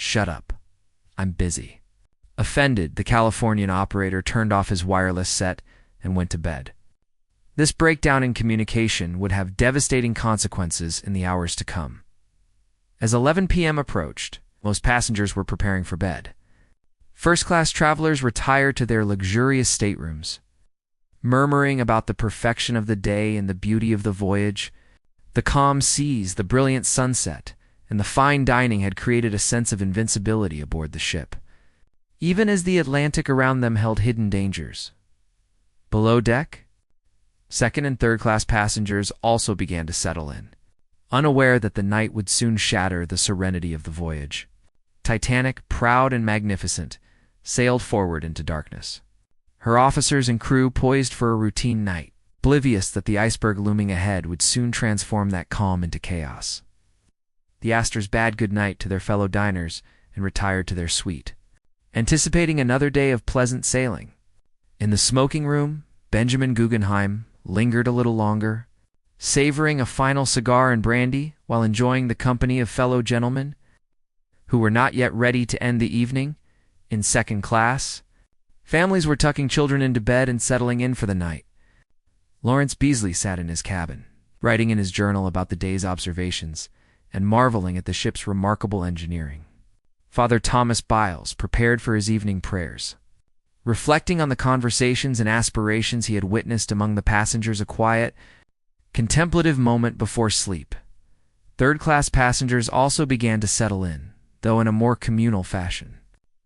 Shut up. I'm busy." Offended, the Californian operator turned off his wireless set and went to bed. This breakdown in communication would have devastating consequences in the hours to come. As 11 p.m. approached, most passengers were preparing for bed. First-class travelers retired to their luxurious staterooms, murmuring about the perfection of the day and the beauty of the voyage. The calm seas, the brilliant sunset, and the fine dining had created a sense of invincibility aboard the ship, even as the Atlantic around them held hidden dangers. Below deck, second and third-class passengers also began to settle in, unaware that the night would soon shatter the serenity of the voyage. Titanic, proud and magnificent, sailed forward into darkness. Her officers and crew poised for a routine night, oblivious that the iceberg looming ahead would soon transform that calm into chaos. The Astors bade goodnight to their fellow diners and retired to their suite, anticipating another day of pleasant sailing. In the smoking room, Benjamin Guggenheim lingered a little longer, savoring a final cigar and brandy while enjoying the company of fellow gentlemen who were not yet ready to end the evening in second class. Families were tucking children into bed and settling in for the night. Lawrence Beasley sat in his cabin, writing in his journal about the day's observations and marveling at the ship's remarkable engineering. Father Thomas Biles prepared for his evening prayers, reflecting on the conversations and aspirations he had witnessed among the passengers. A quiet, contemplative moment before sleep. Third-class passengers also began to settle in, though in a more communal fashion.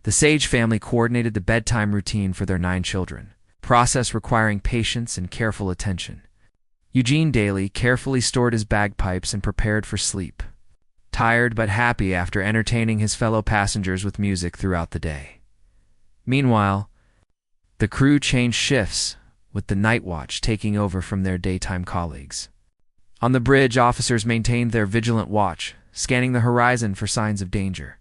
The Sage family coordinated the bedtime routine for their 9 children, process requiring patience and careful attention. Eugene Daly carefully stored his bagpipes and prepared for sleep, tired but happy after entertaining his fellow passengers with music throughout the day. Meanwhile, the crew changed shifts, with the night watch taking over from their daytime colleagues. On the bridge, officers maintained their vigilant watch, scanning the horizon for signs of danger.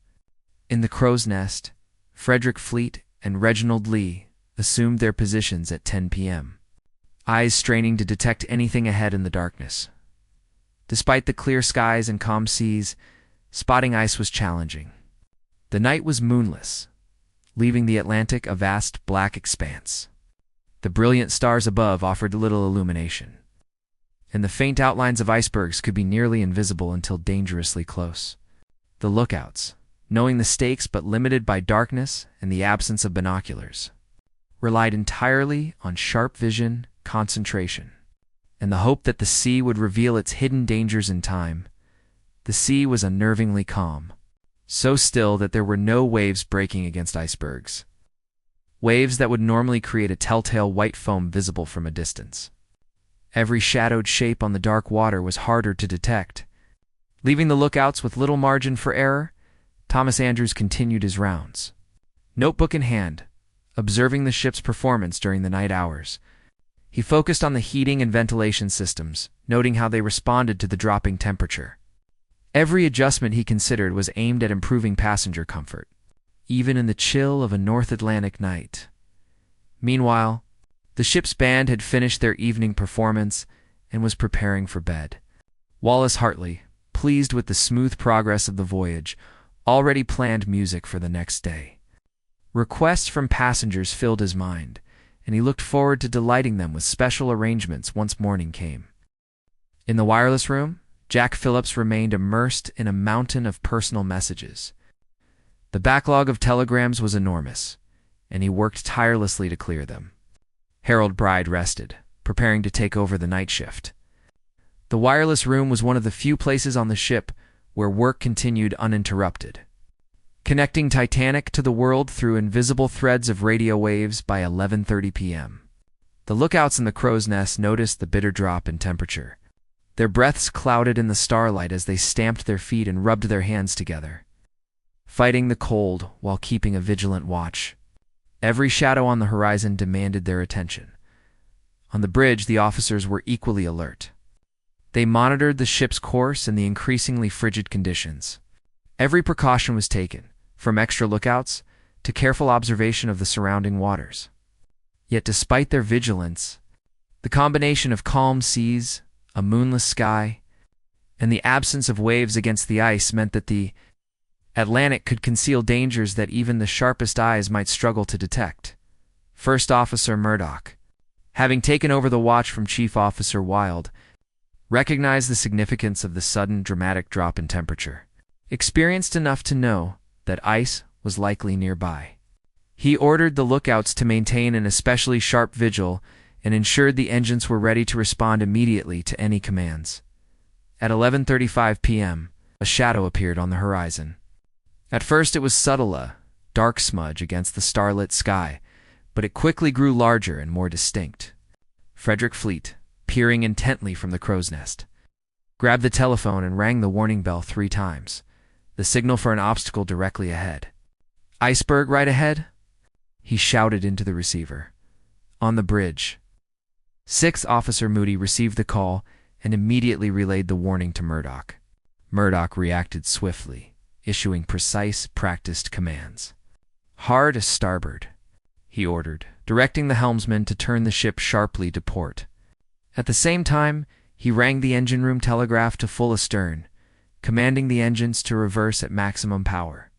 In the crow's nest, Frederick Fleet and Reginald Lee assumed their positions at 10 p.m., eyes straining to detect anything ahead in the darkness. Despite the clear skies and calm seas, spotting ice was challenging. The night was moonless, leaving the Atlantic a vast black expanse. The brilliant stars above offered little illumination, and the faint outlines of icebergs could be nearly invisible until dangerously close. The lookouts, knowing the stakes but limited by darkness and the absence of binoculars, relied entirely on sharp vision, concentration, and the hope that the sea would reveal its hidden dangers in time. The sea was unnervingly calm, so still that there were no waves breaking against icebergs, waves that would normally create a telltale white foam visible from a distance. Every shadowed shape on the dark water was harder to detect. Leaving the lookouts with little margin for error, Thomas Andrews continued his rounds, notebook in hand, observing the ship's performance during the night hours. He focused on the heating and ventilation systems, noting how they responded to the dropping temperature. Every adjustment he considered was aimed at improving passenger comfort, even in the chill of a North Atlantic night. Meanwhile, The ship's band had finished their evening performance and was preparing for bed. Wallace Hartley, pleased with the smooth progress of the voyage, already planned music for the next day. Requests from passengers filled his mind, and he looked forward to delighting them with special arrangements once morning came. In the wireless room, Jack Phillips remained immersed in a mountain of personal messages. The backlog of telegrams was enormous, and he worked tirelessly to clear them. Harold Bride rested, preparing to take over the night shift. The wireless room was one of the few places on the ship where work continued uninterrupted, connecting Titanic to the world through invisible threads of radio waves by 11:30 p.m. The lookouts in the crow's nest noticed the bitter drop in temperature. Their breaths clouded in the starlight as they stamped their feet and rubbed their hands together, fighting the cold while keeping a vigilant watch. Every shadow on the horizon demanded their attention. On the bridge, the officers were equally alert. They monitored the ship's course and the increasingly frigid conditions. Every precaution was taken, from extra lookouts to careful observation of the surrounding waters. Yet despite their vigilance, the combination of calm seas, a moonless sky, and the absence of waves against the ice meant that the Atlantic could conceal dangers that even the sharpest eyes might struggle to detect. First Officer Murdoch, having taken over the watch from Chief Officer Wilde, recognized the significance of the sudden dramatic drop in temperature. Experienced enough to know that ice was likely nearby, he ordered the lookouts to maintain an especially sharp vigil and ensured the engines were ready to respond immediately to any commands. At 11:35 p.m., a shadow appeared on the horizon. At first it was subtle, a dark smudge against the starlit sky, but it quickly grew larger and more distinct. Frederick Fleet, peering intently from the crow's nest, grabbed the telephone and rang the warning bell 3 times, the signal for an obstacle directly ahead. "Iceberg right ahead?" he shouted into the receiver. "On the bridge." 6th Officer Moody received the call and immediately relayed the warning to Murdoch. Murdoch reacted swiftly, issuing precise, practiced commands. "Hard a starboard," he ordered, directing the helmsman to turn the ship sharply to port. At the same time, he rang the engine room telegraph to full astern, commanding the engines to reverse at maximum power.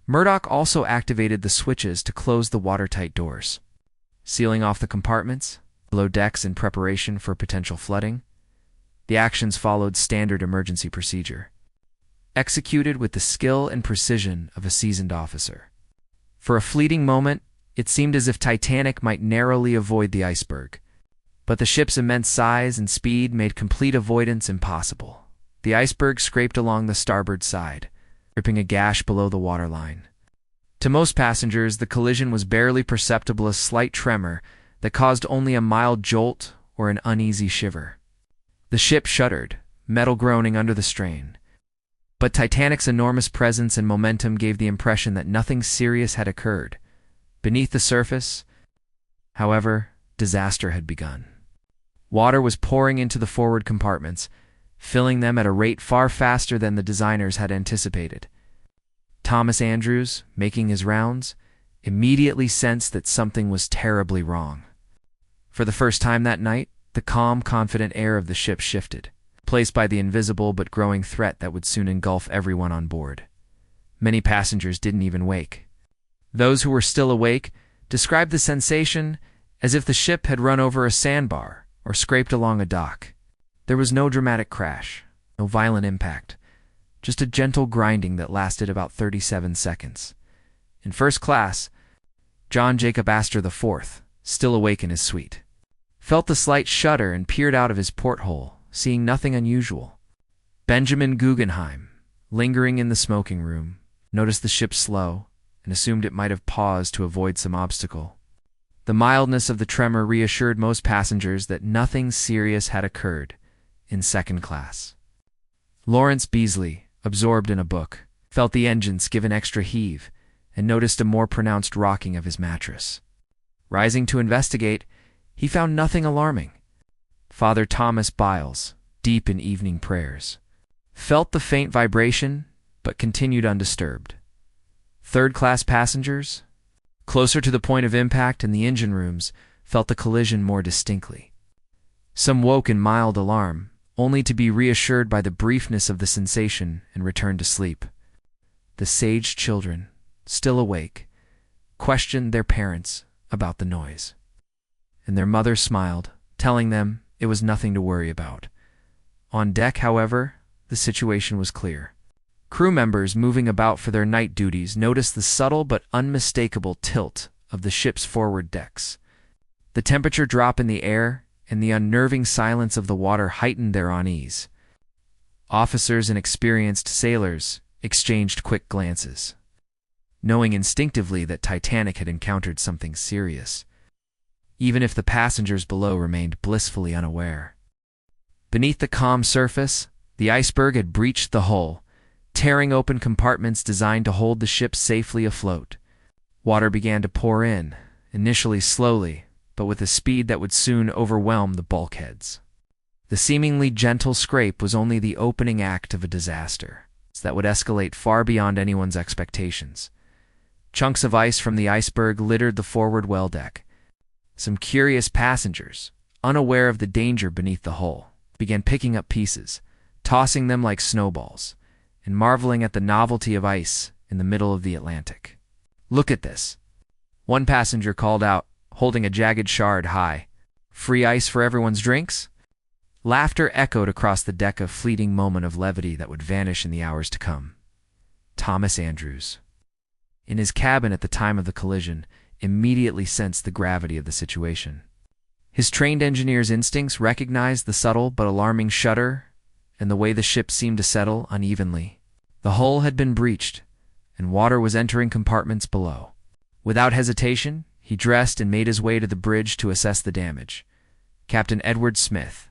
Murdoch also activated the switches to close the watertight doors, sealing off the compartments below decks in preparation for potential flooding. The actions followed standard emergency procedure, executed with the skill and precision of a seasoned officer. For a fleeting moment, it seemed as if Titanic might narrowly avoid the iceberg, but the ship's immense size and speed made complete avoidance impossible. The iceberg scraped along the starboard side, ripping a gash below the waterline. To most passengers, the collision was barely perceptible, a slight tremor that caused only a mild jolt or an uneasy shiver. The ship shuddered, metal groaning under the strain. But Titanic's enormous presence and momentum gave the impression that nothing serious had occurred. Beneath the surface, however, disaster had begun. Water was pouring into the forward compartments, filling them at a rate far faster than the designers had anticipated. Thomas Andrews, making his rounds, immediately sensed that something was terribly wrong. For the first time that night, the calm, confident air of the ship shifted, replaced by the invisible but growing threat that would soon engulf everyone on board. Many passengers didn't even wake. Those who were still awake described the sensation as if the ship had run over a sandbar or scraped along a dock. There was no dramatic crash, no violent impact, just a gentle grinding that lasted about 37 seconds. In first class, John Jacob Astor IV, still awake in his suite, felt the slight shudder and peered out of his porthole, seeing nothing unusual. Benjamin Guggenheim, lingering in the smoking room, noticed the ship slow and assumed it might have paused to avoid some obstacle. The mildness of the tremor reassured most passengers that nothing serious had occurred in second class. Lawrence Beasley, absorbed in a book, felt the engines give an extra heave and noticed a more pronounced rocking of his mattress. Rising to investigate, he found nothing alarming. Father Thomas Biles, deep in evening prayers, felt the faint vibration but continued undisturbed. Third-class passengers, closer to the point of impact in the engine rooms, felt the collision more distinctly. Some woke in mild alarm, only to be reassured by the briefness of the sensation and return to sleep. The sage children, still awake, questioned their parents about the noise, and their mother smiled, telling them it was nothing to worry about. On deck, however, the situation was clear. Crew members moving about for their night duties noticed the subtle but unmistakable tilt of the ship's forward decks. The temperature drop in the air and the unnerving silence of the water heightened their unease. Officers and experienced sailors exchanged quick glances, knowing instinctively that Titanic had encountered something serious, even if the passengers below remained blissfully unaware. Beneath the calm surface, the iceberg had breached the hull, tearing open compartments designed to hold the ship safely afloat. Water began to pour in, initially slowly, but with a speed that would soon overwhelm the bulkheads. The seemingly gentle scrape was only the opening act of a disaster that would escalate far beyond anyone's expectations. Chunks of ice from the iceberg littered the forward well deck. Some curious passengers, unaware of the danger beneath the hull, began picking up pieces, tossing them like snowballs, and marveling at the novelty of ice in the middle of the Atlantic. "Look at this," one passenger called out, holding a jagged shard high. "Free ice for everyone's drinks?" Laughter echoed across the deck, a fleeting moment of levity that would vanish in the hours to come. Thomas Andrews, in his cabin at the time of the collision, immediately sensed the gravity of the situation. His trained engineer's instincts recognized the subtle but alarming shudder and the way the ship seemed to settle unevenly. The hull had been breached, and water was entering compartments below. Without hesitation, he dressed and made his way to the bridge to assess the damage. Captain Edward Smith,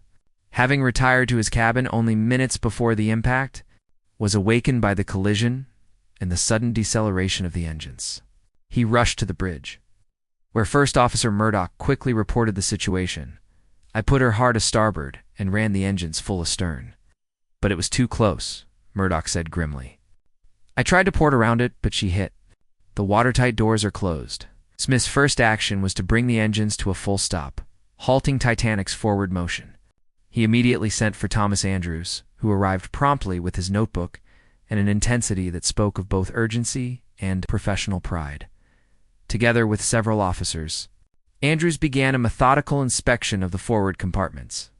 having retired to his cabin only minutes before the impact, was awakened by the collision and the sudden deceleration of the engines. He rushed to the bridge, where First Officer Murdoch quickly reported the situation. "I put her hard a starboard and ran the engines full astern. But it was too close," Murdoch said grimly. "I tried to port around it, but she hit. The watertight doors are closed." Smith's first action was to bring the engines to a full stop, halting Titanic's forward motion. He immediately sent for Thomas Andrews, who arrived promptly with his notebook and an intensity that spoke of both urgency and professional pride. Together with several officers, Andrews began a methodical inspection of the forward compartments.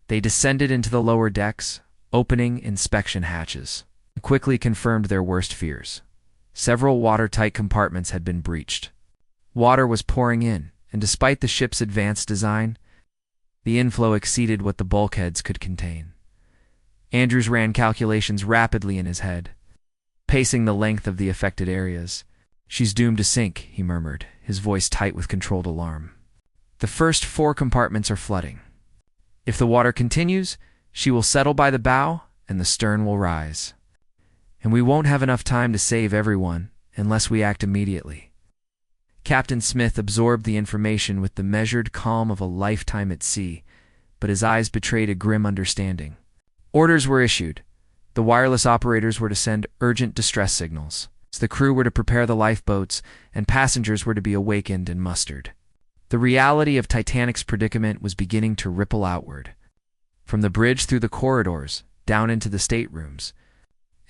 They descended into the lower decks, opening inspection hatches, and quickly confirmed their worst fears. Several watertight compartments had been breached. Water was pouring in, and despite the ship's advanced design, the inflow exceeded what the bulkheads could contain. Andrews ran calculations rapidly in his head, pacing the length of the affected areas. "She's doomed to sink," he murmured, his voice tight with controlled alarm. "The first 4 compartments are flooding. If the water continues, she will settle by the bow and the stern will rise. And we won't have enough time to save everyone unless we act immediately." Captain Smith absorbed the information with the measured calm of a lifetime at sea, but his eyes betrayed a grim understanding. Orders were issued. The wireless operators were to send urgent distress signals. The crew were to prepare the lifeboats, and passengers were to be awakened and mustered. The reality of Titanic's predicament was beginning to ripple outward, from the bridge through the corridors, down into the staterooms,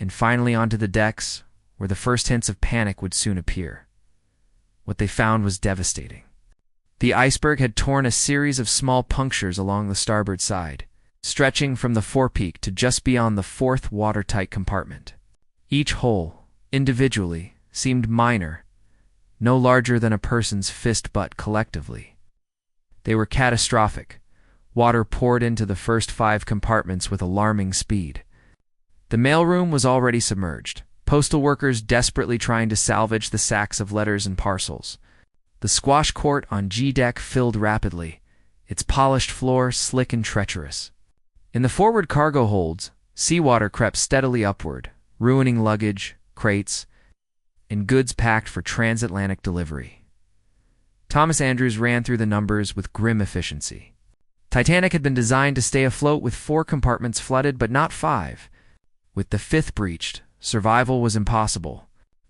and finally onto the decks, where the first hints of panic would soon appear. What they found was devastating. The iceberg had torn a series of small punctures along the starboard side, stretching from the forepeak to just beyond the 4th watertight compartment. Each hole, individually, seemed minor, no larger than a person's fist butt collectively. They were catastrophic. Water poured into the first 5 compartments with alarming speed. The mailroom was already submerged, postal workers desperately trying to salvage the sacks of letters and parcels. The squash court on G-deck filled rapidly, its polished floor slick and treacherous. In the forward cargo holds, seawater crept steadily upward, ruining luggage, crates, and goods packed for transatlantic delivery. Thomas Andrews ran through the numbers with grim efficiency. Titanic had been designed to stay afloat with 4 compartments flooded, but not 5. With the 5th breached, survival was impossible.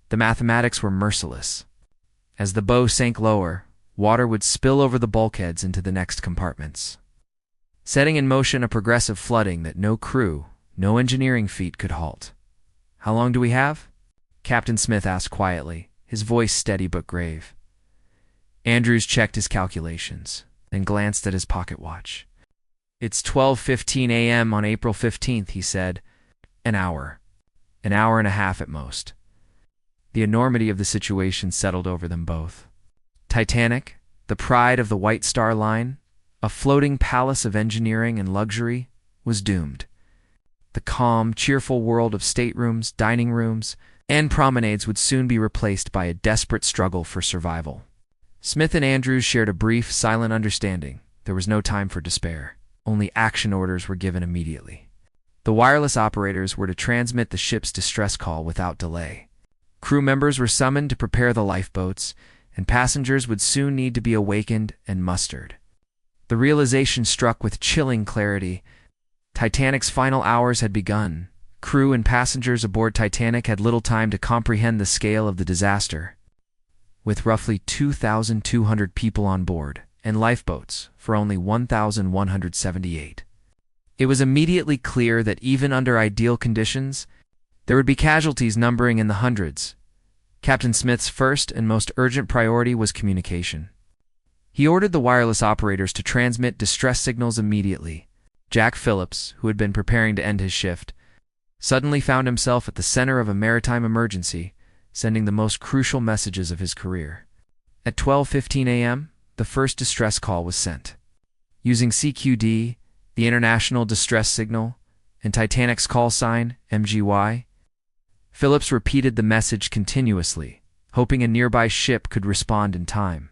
The mathematics were merciless. As the bow sank lower, water would spill over the bulkheads into the next compartments, setting in motion a progressive flooding that no crew, no engineering feat could halt. "How long do we have?" Captain Smith asked quietly, his voice steady but grave. Andrews checked his calculations, then glanced at his pocket watch. "It's 12:15 a.m. on April 15th, he said. An hour. An hour and a half at most." The enormity of the situation settled over them both. Titanic, the pride of the White Star Line, a floating palace of engineering and luxury, was doomed. The calm, cheerful world of staterooms, dining rooms, and promenades would soon be replaced by a desperate struggle for survival. Smith and Andrews shared a brief, silent understanding. There was no time for despair. Only action orders were given immediately. The wireless operators were to transmit the ship's distress call without delay. Crew members were summoned to prepare the lifeboats, and passengers would soon need to be awakened and mustered. The realization struck with chilling clarity. Titanic's final hours had begun. Crew and passengers aboard Titanic had little time to comprehend the scale of the disaster. With roughly 2,200 people on board, and lifeboats for only 1,178. It was immediately clear that even under ideal conditions, there would be casualties numbering in the hundreds. Captain Smith's first and most urgent priority was communication. He ordered the wireless operators to transmit distress signals immediately. Jack Phillips, who had been preparing to end his shift, suddenly found himself at the center of a maritime emergency, sending the most crucial messages of his career. At 12:15 a.m., the first distress call was sent. Using CQD, the International Distress Signal, and Titanic's call sign, MGY, Phillips repeated the message continuously, hoping a nearby ship could respond in time.